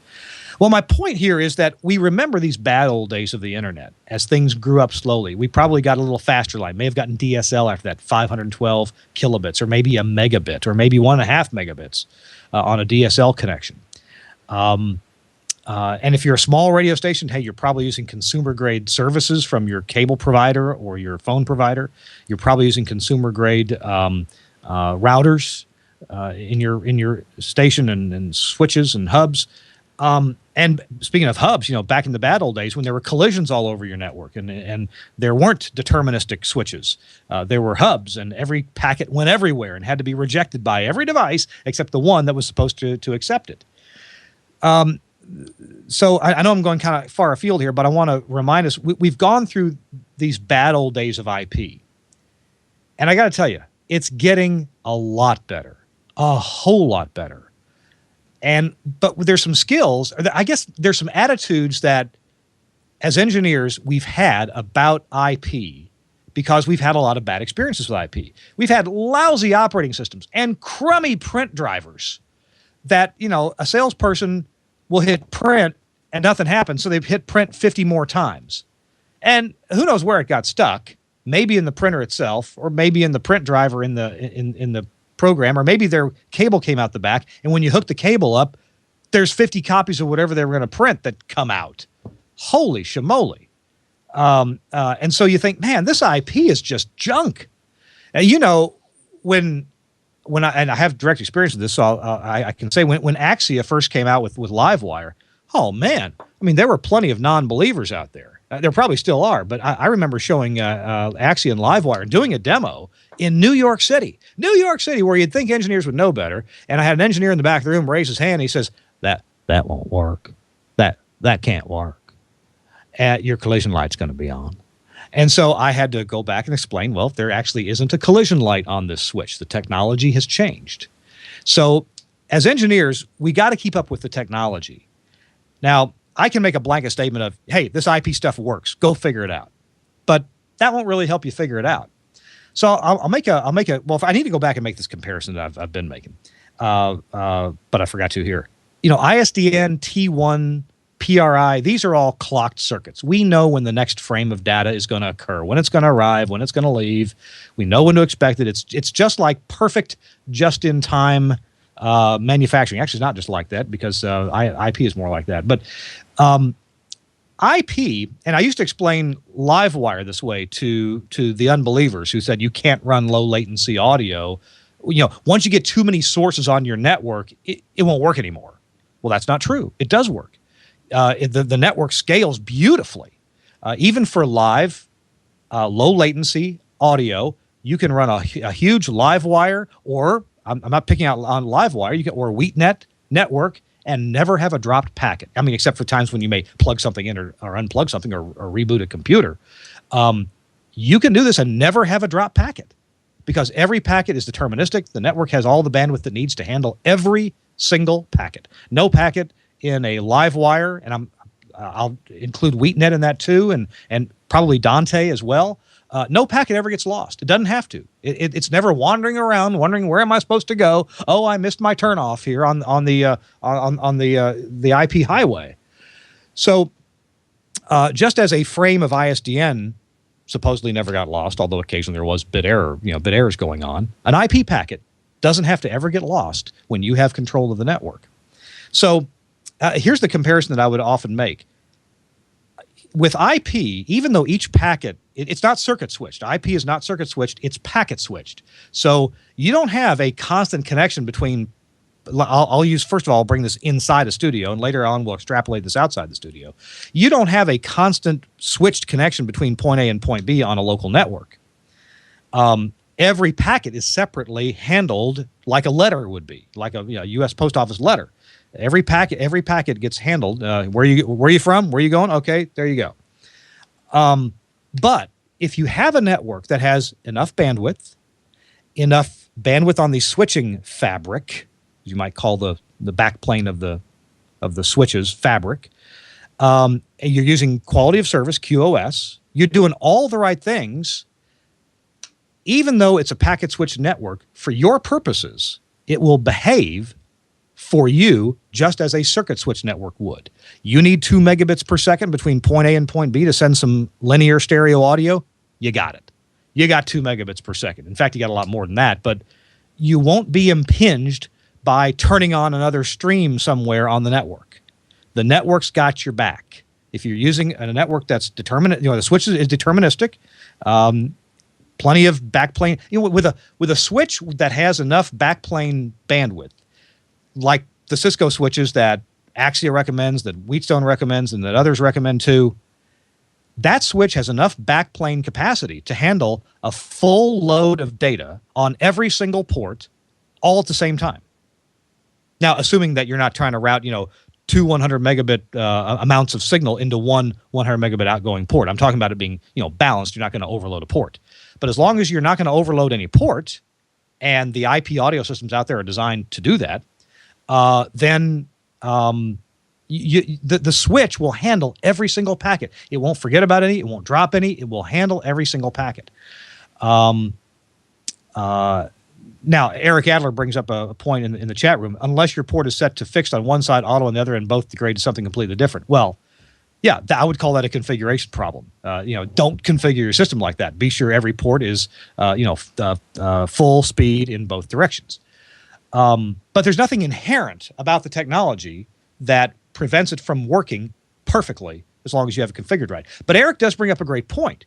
Well, my point here is that we remember these bad old days of the internet as things grew up slowly. We probably got a little faster line. May have gotten DSL after that, 512 kilobits, or maybe a megabit, or maybe 1.5 megabits on a DSL connection. And if you're a small radio station, hey, you're probably using consumer-grade services from your cable provider or your phone provider. You're probably using consumer-grade routers in your station and switches and hubs. And speaking of hubs, back in the bad old days when there were collisions all over your network and there weren't deterministic switches, there were hubs, and every packet went everywhere and had to be rejected by every device except the one that was supposed to accept it. So I know I'm going kind of far afield here, but I want to remind us, we've gone through these bad old days of IP. And I got to tell you, it's getting a lot better, a whole lot better. But there's some skills, I guess there's some attitudes that as engineers we've had about IP because we've had a lot of bad experiences with IP. We've had lousy operating systems and crummy print drivers that, a salesperson will hit print and nothing happens, so they've hit print 50 more times. And who knows where it got stuck, maybe in the printer itself, or maybe in the print driver in the program, or maybe their cable came out the back, and when you hook the cable up, there's 50 copies of whatever they were going to print that come out. Holy shamoly. And so you think, man, this IP is just junk. And when I have direct experience with this, so I can say when Axia first came out with Livewire, oh man, I mean, there were plenty of non-believers out there. There probably still are, but I remember showing Axia and Livewire and doing a demo in New York City, where you'd think engineers would know better. And I had an engineer in the back of the room raise his hand. And he says, "That won't work. That can't work. Your collision light's going to be on." And so I had to go back and explain, well, there actually isn't a collision light on this switch. The technology has changed. So as engineers, we got to keep up with the technology. Now, I can make a blanket statement of, hey, this IP stuff works. Go figure it out. But that won't really help you figure it out. So I'll make a, well, if I need to go back and make this comparison that I've been making, but I forgot to here. ISDN, T1, PRI, these are all clocked circuits. We know when the next frame of data is going to occur, when it's going to arrive, when it's going to leave. We know when to expect it. It's just like perfect just-in-time manufacturing. Actually, it's not just like that because IP is more like that. But IP, and I used to explain Livewire this way to the unbelievers who said you can't run low latency audio. Once you get too many sources on your network, it won't work anymore. Well, that's not true. It does work. The network scales beautifully. Even for live, low latency audio, you can run a huge Livewire, or I'm not picking out on Livewire, or a WheatNet network, and never have a dropped packet. I mean, except for times when you may plug something in or unplug something or reboot a computer. You can do this and never have a dropped packet because every packet is deterministic. The network has all the bandwidth it needs to handle every single packet. No packet in a live wire, and I'll include WheatNet in that too, and probably Dante as well. No packet ever gets lost. It doesn't have to. It's never wandering around, wondering where am I supposed to go. Oh, I missed my turnoff here on the IP highway. So, just as a frame of ISDN supposedly never got lost, although occasionally there was bit errors going on, an IP packet doesn't have to ever get lost when you have control of the network. So, here's the comparison that I would often make. With IP, even though each packet, it's not circuit switched. IP is not circuit switched. It's packet switched. So you don't have a constant connection between, first of all, I'll bring this inside a studio, and later on we'll extrapolate this outside the studio. You don't have a constant switched connection between point A and point B on a local network. Every packet is separately handled like a letter would be, like a U.S. Post Office letter. Every packet gets handled. Where are you from? Where are you going? Okay, there you go. But if you have a network that has enough bandwidth on the switching fabric, you might call the backplane of the switches fabric, and you're using quality of service QoS, you're doing all the right things. Even though it's a packet switch network, for your purposes, it will behave for you just as a circuit switch network would. You need 2 megabits per second between point A and point B to send some linear stereo audio. You got it. You got 2 megabits per second. In fact, you got a lot more than that, but you won't be impinged by turning on another stream somewhere on the network. The network's got your back. If you're using a network that's determinate, the switch is deterministic. Plenty of backplane. With a switch that has enough backplane bandwidth, like the Cisco switches that Axia recommends, that Wheatstone recommends, and that others recommend too, that switch has enough backplane capacity to handle a full load of data on every single port all at the same time. Now, assuming that you're not trying to route, two 100 megabit amounts of signal into one 100 megabit outgoing port. I'm talking about it being, balanced. You're not going to overload a port. But as long as you're not going to overload any port, and the IP audio systems out there are designed to do that, then the switch will handle every single packet. It won't forget about any. It won't drop any. It will handle every single packet. Now, Eric Adler brings up a point in the chat room. Unless your port is set to fixed on one side, auto on the other, and both degrade to something completely different. Well, yeah, I would call that a configuration problem. Don't configure your system like that. Be sure every port is, full speed in both directions. But there's nothing inherent about the technology that prevents it from working perfectly as long as you have it configured right. But Eric does bring up a great point.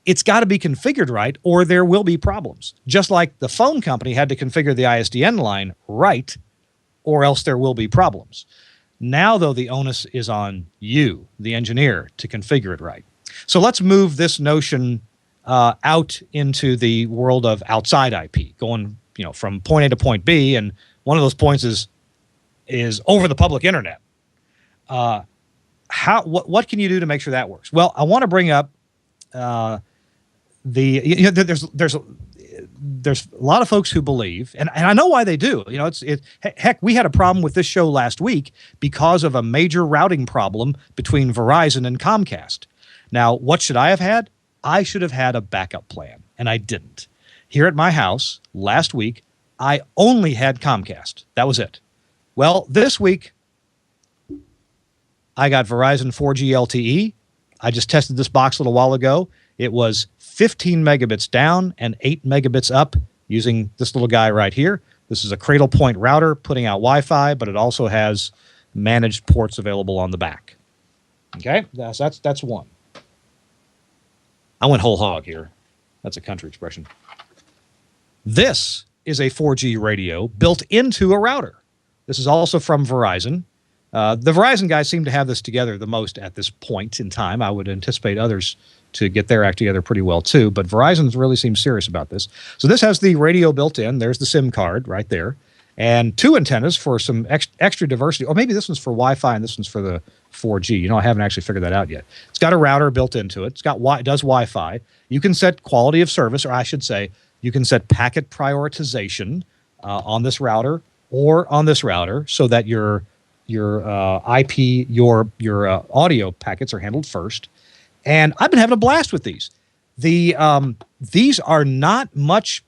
It's got to be configured right or there will be problems. Just like the phone company had to configure the ISDN line right or else there will be problems. Now, though, the onus is on you, the engineer, to configure it right. So let's move this notion out into the world of outside IP, going from point A to point B, and one of those points is over the public internet. What can you do to make sure that works? Well, I want to bring up there's a lot of folks who believe, and I know why they do. Heck, we had a problem with this show last week because of a major routing problem between Verizon and Comcast. Now, what should I have had? I should have had a backup plan, and I didn't. Here at my house last week, I only had Comcast. That was it. Well, this week, I got Verizon 4G LTE. I just tested this box a little while ago. It was 15 megabits down and 8 megabits up using this little guy right here. This is a cradle point router putting out Wi-Fi, but it also has managed ports available on the back. Okay, that's one. I went whole hog here. That's a country expression. This is a 4G radio built into a router. This is also from Verizon. The Verizon guys seem to have this together the most at this point in time. I would anticipate others to get their act together pretty well too, but Verizon really seems serious about this. So this has the radio built in. There's the SIM card right there, and 2 antennas for some extra diversity. Or maybe this one's for Wi-Fi and this one's for the 4G. I haven't actually figured that out yet. It's got a router built into it. It does Wi-Fi. You can set quality of service, or I should say, you can set packet prioritization on this router. or on this router so that your IP, your audio packets are handled first. And I've been having a blast with these. These are not much,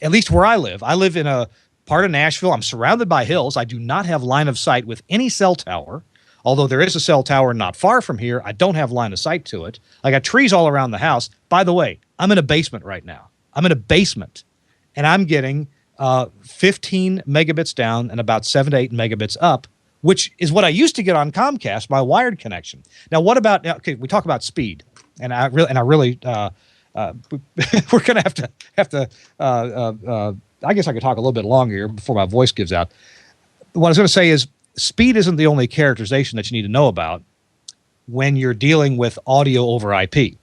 at least where I live. I live in a part of Nashville. I'm surrounded by hills. I do not have line of sight with any cell tower. Although there is a cell tower not far from here, I don't have line of sight to it. I got trees all around the house. By the way, I'm in a basement right now. I'm in a basement, and I'm getting 15 megabits down and about 7 to 8 megabits up, which is what I used to get on Comcast, my wired connection. Now, what about, okay, we talk about speed, and I really we're going to have to I guess I could talk a little bit longer here before my voice gives out. What I was going to say is, speed isn't the only characterization that you need to know about when you're dealing with audio over IP.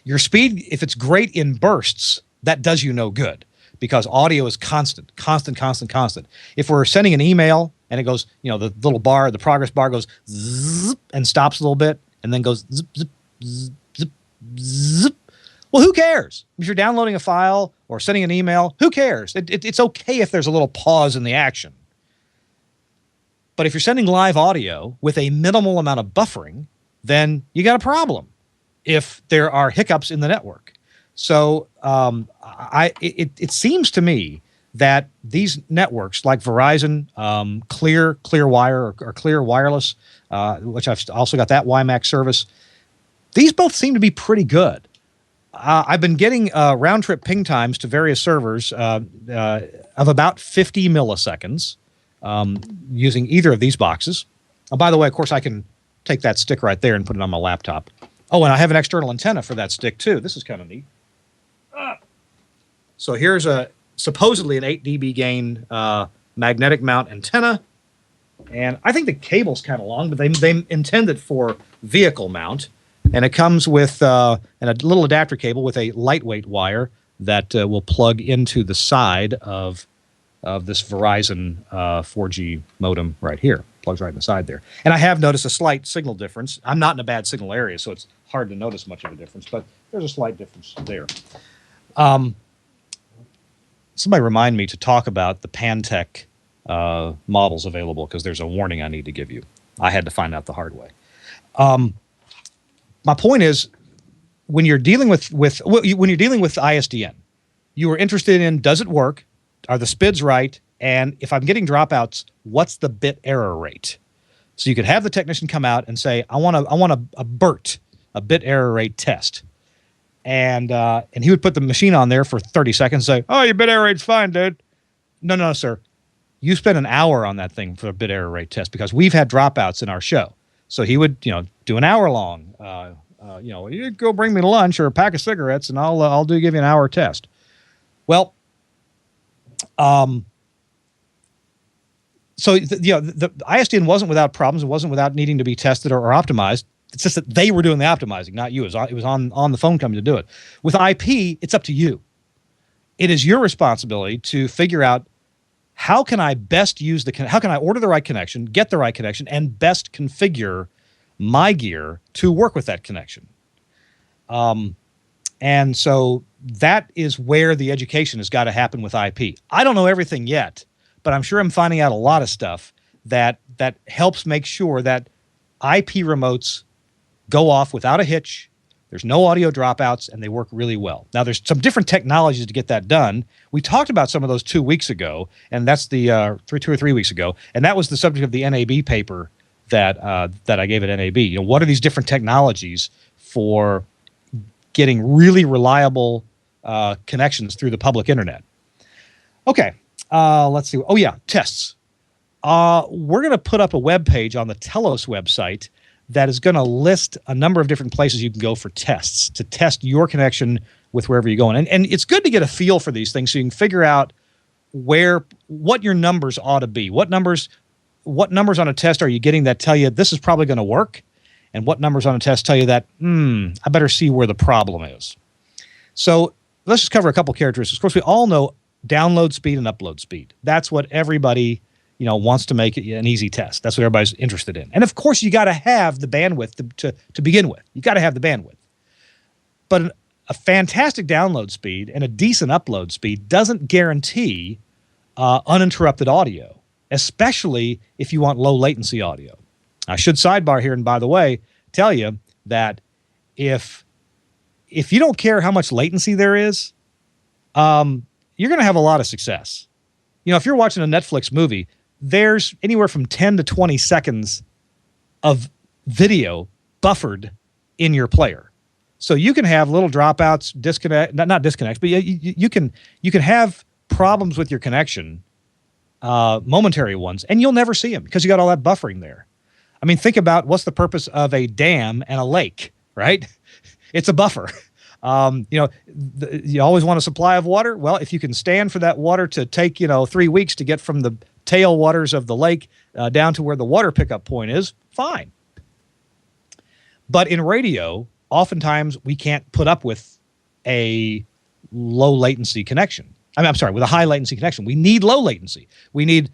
Your speed, if it's great in bursts, that does you no good because audio is constant. If we're sending an email and it goes, the little bar, the progress bar goes zip and stops a little bit and then goes zip, zip, zip, zip, zip. Well, who cares? If you're downloading a file or sending an email, who cares? It's okay if there's a little pause in the action. But if you're sending live audio with a minimal amount of buffering, then you got a problem if there are hiccups in the network. So it seems to me that these networks like Verizon, Clearwire or Clear Wireless, which I've also got that WiMAX service, these both seem to be pretty good. I've been getting round-trip ping times to various servers of about 50 milliseconds. Using either of these boxes. Oh, by the way, of course, I can take that stick right there and put it on my laptop. Oh, and I have an external antenna for that stick, too. This is kind of neat. So here's supposedly an 8 dB gain magnetic mount antenna. And I think the cable's kind of long, but they intend it for vehicle mount. And it comes with a little adapter cable with a lightweight wire that will plug into the side of this Verizon 4G modem right here. Plugs right in the side there. And I have noticed a slight signal difference. I'm not in a bad signal area, so it's hard to notice much of a difference, but there's a slight difference there. Somebody remind me to talk about the Pantech models available because there's a warning I need to give you. I had to find out the hard way. My point is, when you're dealing with ISDN, you are interested in, does it work? Are the SPIDs right? And if I'm getting dropouts, what's the bit error rate? So you could have the technician come out and say, I want a BERT, a bit error rate test. And he would put the machine on there for 30 seconds and say, oh, your bit error rate's fine, dude. No, sir. You spent an hour on that thing for a bit error rate test because we've had dropouts in our show. So he would, do an hour long, you go bring me lunch or a pack of cigarettes and I'll give you an hour test. Well, so the ISDN wasn't without problems. It wasn't without needing to be tested or optimized. It's just that they were doing the optimizing, not you. It was on the phone company to do it. With IP, it's up to you. It is your responsibility to figure out how can I best use how can I order the right connection, get the right connection, and best configure my gear to work with that connection. And so that is where the education has got to happen with IP. I don't know everything yet, but I'm sure I'm finding out a lot of stuff that helps make sure that IP remotes go off without a hitch. There's no audio dropouts, and they work really well. Now, there's some different technologies to get that done. We talked about some of those 2 weeks ago, and that's the 2 or 3 weeks ago, and that was the subject of the NAB paper that I gave at NAB. What are these different technologies for getting really reliable connections through the public internet? Okay, let's see. Oh, yeah, tests. We're going to put up a web page on the Telos website that is going to list a number of different places you can go for tests to test your connection with wherever you're going. And it's good to get a feel for these things so you can figure out what your numbers ought to be. What numbers on a test are you getting that tell you this is probably going to work? And what numbers on a test tell you that, I better see where the problem is. So let's just cover a couple characteristics. Of course, we all know download speed and upload speed. That's what everybody wants to make it an easy test. That's what everybody's interested in. And of course, you got to have the bandwidth to begin with. You got to have the bandwidth. But a fantastic download speed and a decent upload speed doesn't guarantee uninterrupted audio, especially if you want low latency audio. I should sidebar here, and by the way, tell you that if you don't care how much latency there is, you're going to have a lot of success. You know, if you're watching a Netflix movie, there's anywhere from 10 to 20 seconds of video buffered in your player. So you can have little dropouts, not disconnects, but you can have problems with your connection, momentary ones, and you'll never see them because you got all that buffering there. I mean, think about what's the purpose of a dam and a lake, right? It's a buffer. You always want a supply of water. Well, if you can stand for that water to take, 3 weeks to get from the tail waters of the lake down to where the water pickup point is, fine. But in radio, oftentimes we can't put up with a low latency connection. I'm sorry, with a high latency connection. We need low latency. We need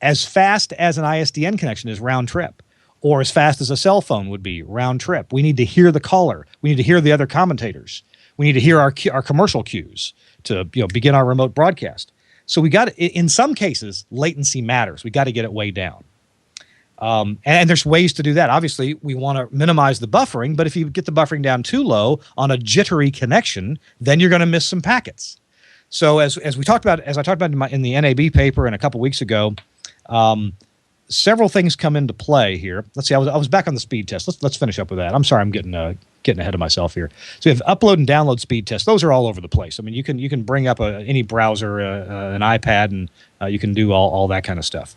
as fast as an ISDN connection is round trip, or as fast as a cell phone would be round trip. We need to hear the caller. We need to hear the other commentators. We need to hear our commercial cues to begin our remote broadcast. So we got, in some cases, latency matters. We got to get it way down. And there's ways to do that. Obviously, we want to minimize the buffering, but if you get the buffering down too low on a jittery connection, then you're going to miss some packets. So as I talked about in the NAB paper and a couple weeks ago, several things come into play here. Let's see. I was back on the speed test. Let's finish up with that. I'm sorry, I'm getting ahead of myself here. So we have upload and download speed tests. Those are all over the place. I mean, you can bring up any browser, an iPad, and you can do all that kind of stuff.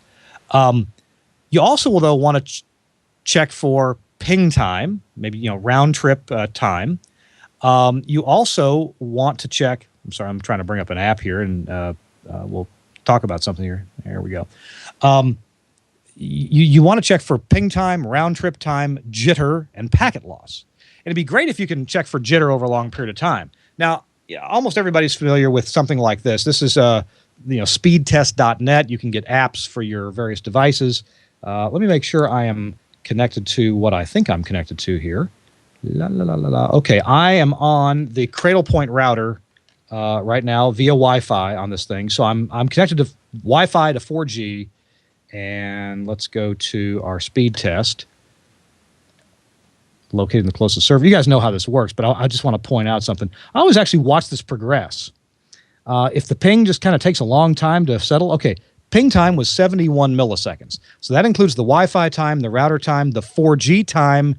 You also will though want to check for ping time, maybe round trip time. You also want to check. I'm sorry, I'm trying to bring up an app here, and we'll talk about something here. There we go. You want to check for ping time, round trip time, jitter, and packet loss. It'd be great if you can check for jitter over a long period of time. Now, almost everybody's familiar with something like this. This is speedtest.net. You can get apps for your various devices. Let me make sure I am connected to what I think I'm connected to here. Okay, I am on the Cradlepoint router right now via Wi-Fi on this thing. So I'm connected to Wi-Fi to 4G. And let's go to our speed test. Locating the closest server. You guys know how this works, but I just want to point out something. I always actually watch this progress. If the ping just kind of takes a long time to settle, okay, ping time was 71 milliseconds. So that includes the Wi-Fi time, the router time, the 4G time,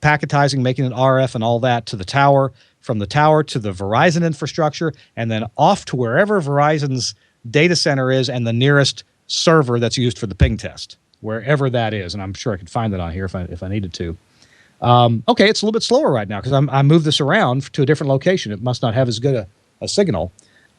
packetizing, making it RF and all that to the tower, from the tower to the Verizon infrastructure, and then off to wherever Verizon's data center is and the nearest server that's used for the ping test, wherever that is. And I'm sure I could find that on here if I needed to. Okay, it's a little bit slower right now because I moved this around to a different location. It must not have as good a signal.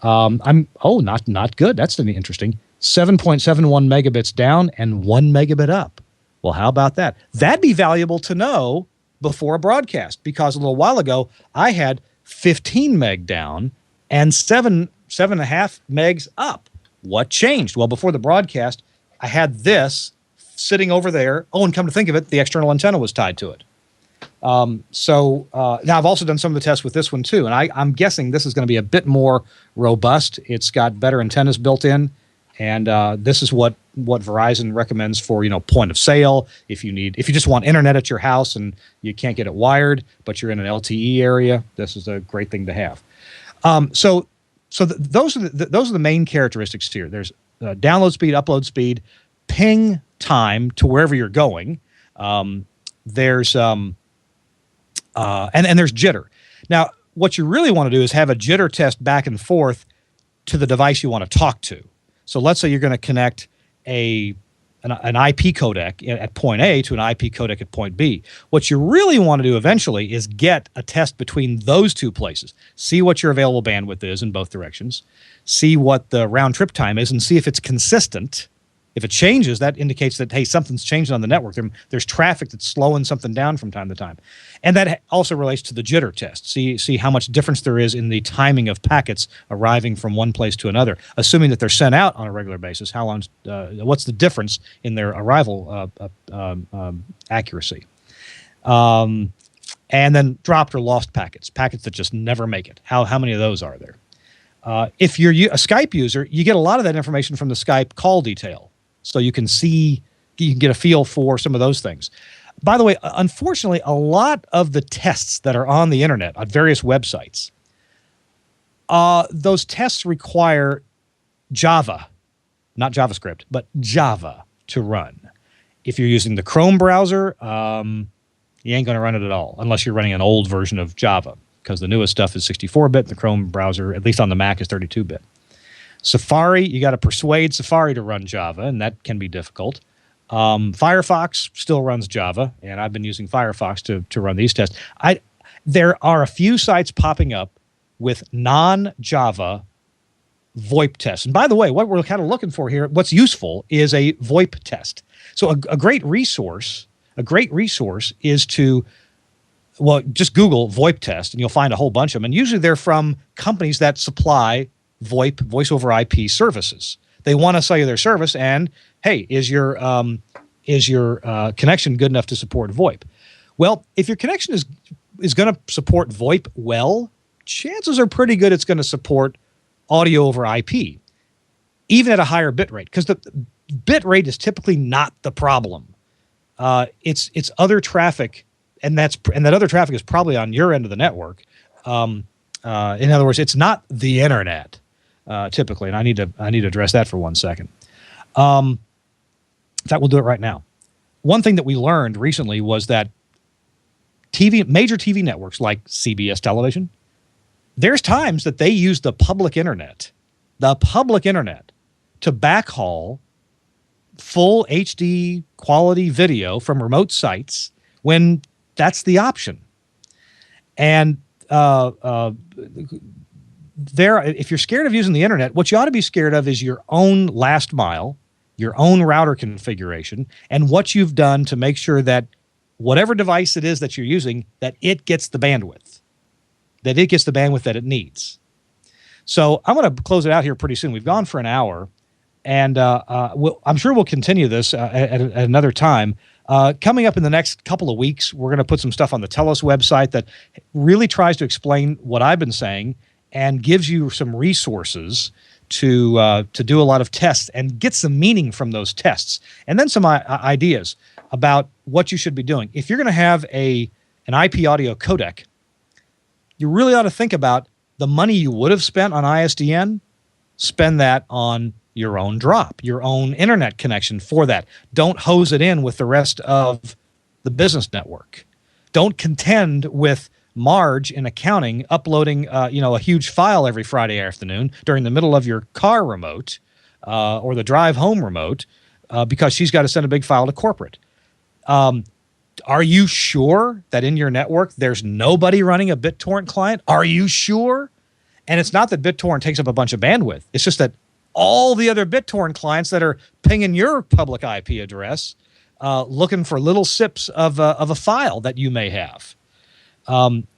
Not good. That's interesting. 7.71 megabits down and 1 megabit up. Well, how about that? That'd be valuable to know before a broadcast, because a little while ago I had 15 meg down and 7.5 megs up. What changed? Well, before the broadcast, I had this sitting over there. Oh, and come to think of it, the external antenna was tied to it. Now I've also done some of the tests with this one too, and I'm guessing this is going to be a bit more robust. It's got better antennas built in, and this is what Verizon recommends for point of sale. If you just want internet at your house and you can't get it wired, but you're in an LTE area, this is a great thing to have. Those are the main characteristics here. There's download speed, upload speed, ping time to wherever you're going. There's and there's jitter. Now, what you really want to do is have a jitter test back and forth to the device you want to talk to. So let's say you're going to connect an IP codec at point A to an IP codec at point B. What you really want to do eventually is get a test between those two places. See what your available bandwidth is in both directions. See what the round trip time is and see if it's consistent. If it changes, that indicates that, hey, something's changed on the network. There's traffic that's slowing something down from time to time. And that also relates to the jitter test. See how much difference there is in the timing of packets arriving from one place to another. Assuming that they're sent out on a regular basis, what's the difference in their arrival accuracy? And then dropped or lost packets that just never make it. How many of those are there? If you're a Skype user, you get a lot of that information from the Skype call detail. So you can get a feel for some of those things. By the way, unfortunately, a lot of the tests that are on the internet on various websites, those tests require Java, not JavaScript, but Java to run. If you're using the Chrome browser, you ain't going to run it at all unless you're running an old version of Java, because the newest stuff is 64-bit. The Chrome browser, at least on the Mac, is 32-bit. Safari, you got to persuade Safari to run Java, and that can be difficult. Firefox still runs Java, and I've been using Firefox to run these tests. There are a few sites popping up with non-Java VoIP tests. And by the way, what we're kind of looking for here, what's useful, is a VoIP test. So a great resource is to, just Google VoIP test, and you'll find a whole bunch of them. And usually they're from companies that supply VoIP, voice over IP services. They want to sell you their service, and hey, is your connection good enough to support VoIP? Well, if your connection is going to support VoIP well, chances are pretty good it's going to support audio over IP, even at a higher bit rate, because the bit rate is typically not the problem. It's other traffic, and that other traffic is probably on your end of the network. In other words, it's not the internet typically, and I need to address that for 1 second. In fact, we'll do it right now. One thing that we learned recently was that major TV networks like CBS Television, there's times that they use the public internet to backhaul full HD quality video from remote sites when that's the option. And if you're scared of using the internet, what you ought to be scared of is your own last mile, your own router configuration, and what you've done to make sure that whatever device it is that you're using, that it gets the bandwidth that it needs. So I'm going to close it out here pretty soon. We've gone for an hour, and I'm sure we'll continue this at another time. Coming up in the next couple of weeks, we're going to put some stuff on the TELUS website that really tries to explain what I've been saying and gives you some resources to do a lot of tests and get some meaning from those tests, and then some ideas about what you should be doing. If you're going to have an IP audio codec, you really ought to think about the money you would have spent on ISDN, spend that on your own drop, your own internet connection for that. Don't hose it in with the rest of the business network. Don't contend with Marge in accounting uploading a huge file every Friday afternoon during the middle of your car remote or the drive home remote because she's got to send a big file to corporate. Are you sure that in your network there's nobody running a BitTorrent client? Are you sure? And it's not that BitTorrent takes up a bunch of bandwidth. It's just that all the other BitTorrent clients that are pinging your public IP address looking for little sips of a file that you may have.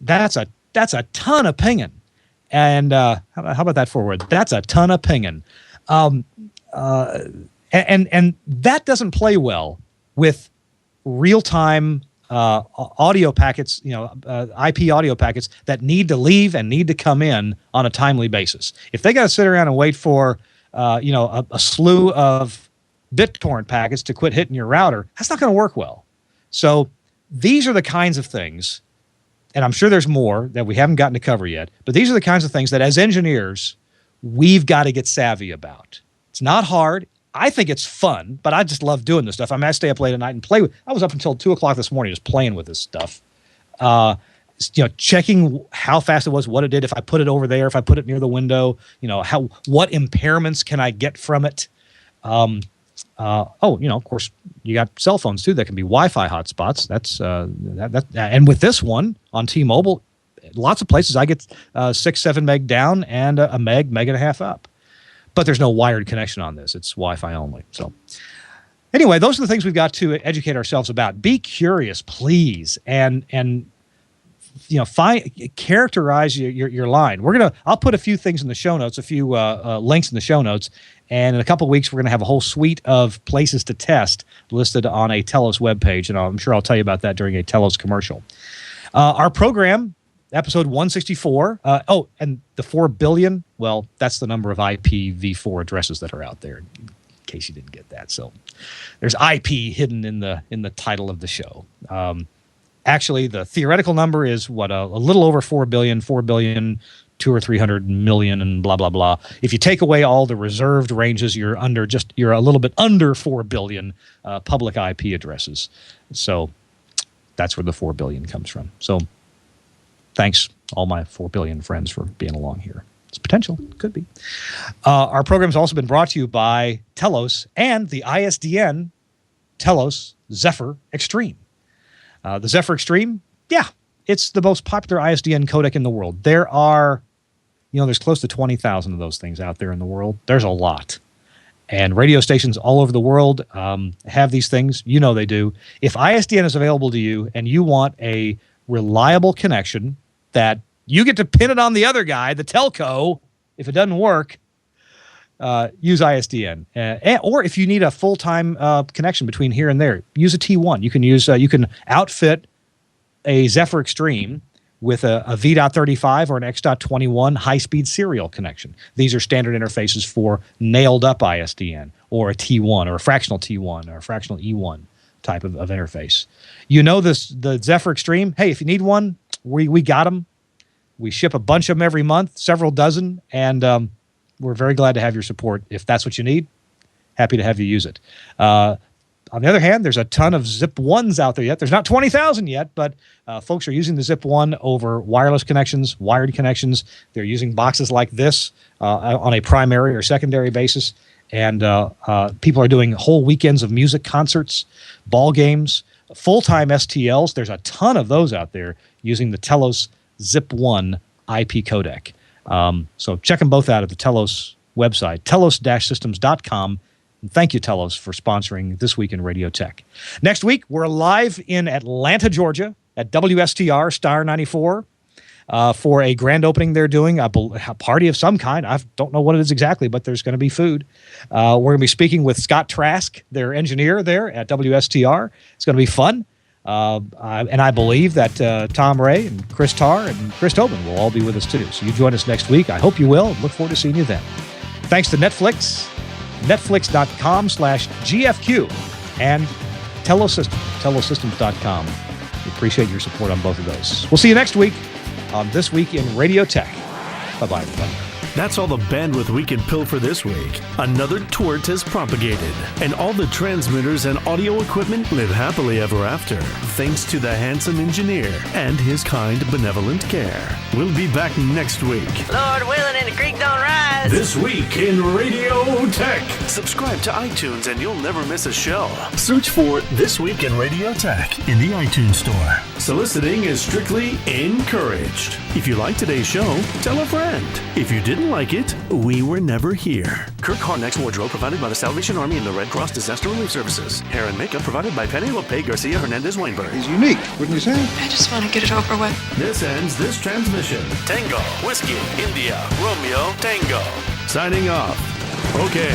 That's a ton of pinging. And how about that forward? That's a ton of pinging. And that doesn't play well with real-time audio packets, IP audio packets that need to leave and need to come in on a timely basis. If they got to sit around and wait for a slew of BitTorrent packets to quit hitting your router, that's not going to work well. So these are the kinds of things, and I'm sure there's more that we haven't gotten to cover yet, but these are the kinds of things that as engineers, we've got to get savvy about. It's not hard. I think it's fun, but I just love doing this stuff. I stay up late at night and play with. I was up until 2 o'clock this morning just playing with this stuff. Checking how fast it was, what it did, if I put it over there, if I put it near the window, what impairments can I get from it? Of course, you got cell phones too that can be Wi-Fi hotspots. That's and with this one on T-Mobile, lots of places I get 6-7 meg down and a meg and a half up. But there's no wired connection on this. It's Wi-Fi only. So anyway, those are the things we've got to educate ourselves about. Be curious, please, and characterize your line. I'll put a few things in the show notes, a few links in the show notes, and in a couple of weeks we're going to have a whole suite of places to test listed on a TELUS webpage, and I'm sure I'll tell you about that during a TELUS commercial. Our program episode 164. And the 4 billion, well, that's the number of IPv4 addresses that are out there, in case you didn't get that. So there's IP hidden in the title of the show. Actually, the theoretical number is a little over 4 billion, 2 or 300 million, and blah blah blah. If you take away all the reserved ranges, you're a little bit under 4 billion public IP addresses. So that's where the 4 billion comes from. So thanks, all my 4 billion friends, for being along here. It's potential. Could be. Our program's also been brought to you by Telos and the ISDN Telos Zephyr Extreme. The Zephyr Extreme, it's the most popular ISDN codec in the world. There are, there's close to 20,000 of those things out there in the world. There's a lot. And radio stations all over the world have these things. You know they do. If ISDN is available to you and you want a reliable connection that you get to pin it on the other guy, the telco, if it doesn't work, use ISDN. Or if you need a full-time connection between here and there, use a T1. You can outfit a Zephyr Extreme with a V.35 or an X.21 high-speed serial connection. These are standard interfaces for nailed-up ISDN or a T1 or a fractional T1 or a fractional E1 type of interface. The Zephyr Extreme, hey, if you need one, we got them. We ship a bunch of them every month, several dozen, and we're very glad to have your support. If that's what you need, happy to have you use it. On the other hand, there's a ton of Zip 1s out there yet. There's not 20,000 yet, but folks are using the Zip 1 over wireless connections, wired connections. They're using boxes like this on a primary or secondary basis. And people are doing whole weekends of music concerts, ball games, full-time STLs. There's a ton of those out there using the Telos Zip 1 IP codec. So check them both out at the Telos website, telos-systems.com. And thank you, Telos, for sponsoring This Week in Radio Tech. Next week, we're live in Atlanta, Georgia at WSTR Star 94 for a grand opening they're doing, a party of some kind. I don't know what it is exactly, but there's going to be food. We're going to be speaking with Scott Trask, their engineer there at WSTR. It's going to be fun. And I believe that Tom Ray and Chris Tarr and Chris Tobin will all be with us too. So you join us next week. I hope you will. Look forward to seeing you then. Thanks to Netflix, netflix.com/GFQ, and Telosystem, telosystems.com. We appreciate your support on both of those. We'll see you next week on This Week in Radio Tech. Bye-bye, everybody. That's all the bandwidth we can pill for this week. Another tort is propagated, and all the transmitters and audio equipment live happily ever after, thanks to the handsome engineer and his kind, benevolent care. We'll be back next week. Lord willing and the creek don't rise. This Week in Radio Tech. Subscribe to iTunes and you'll never miss a show. Search for This Week in Radio Tech in the iTunes Store. Soliciting is strictly encouraged. If you like today's show, tell a friend. If you didn't like it, we were never here. Kirk Harnack's wardrobe provided by the Salvation Army and the Red Cross Disaster Relief Services. Hair and makeup provided by Penelope Garcia Hernandez Weinberg. He's unique, wouldn't you say? I just want to get it over with. This ends this transmission. Tango, Whiskey, India, Romeo, Tango. Signing off. Okay.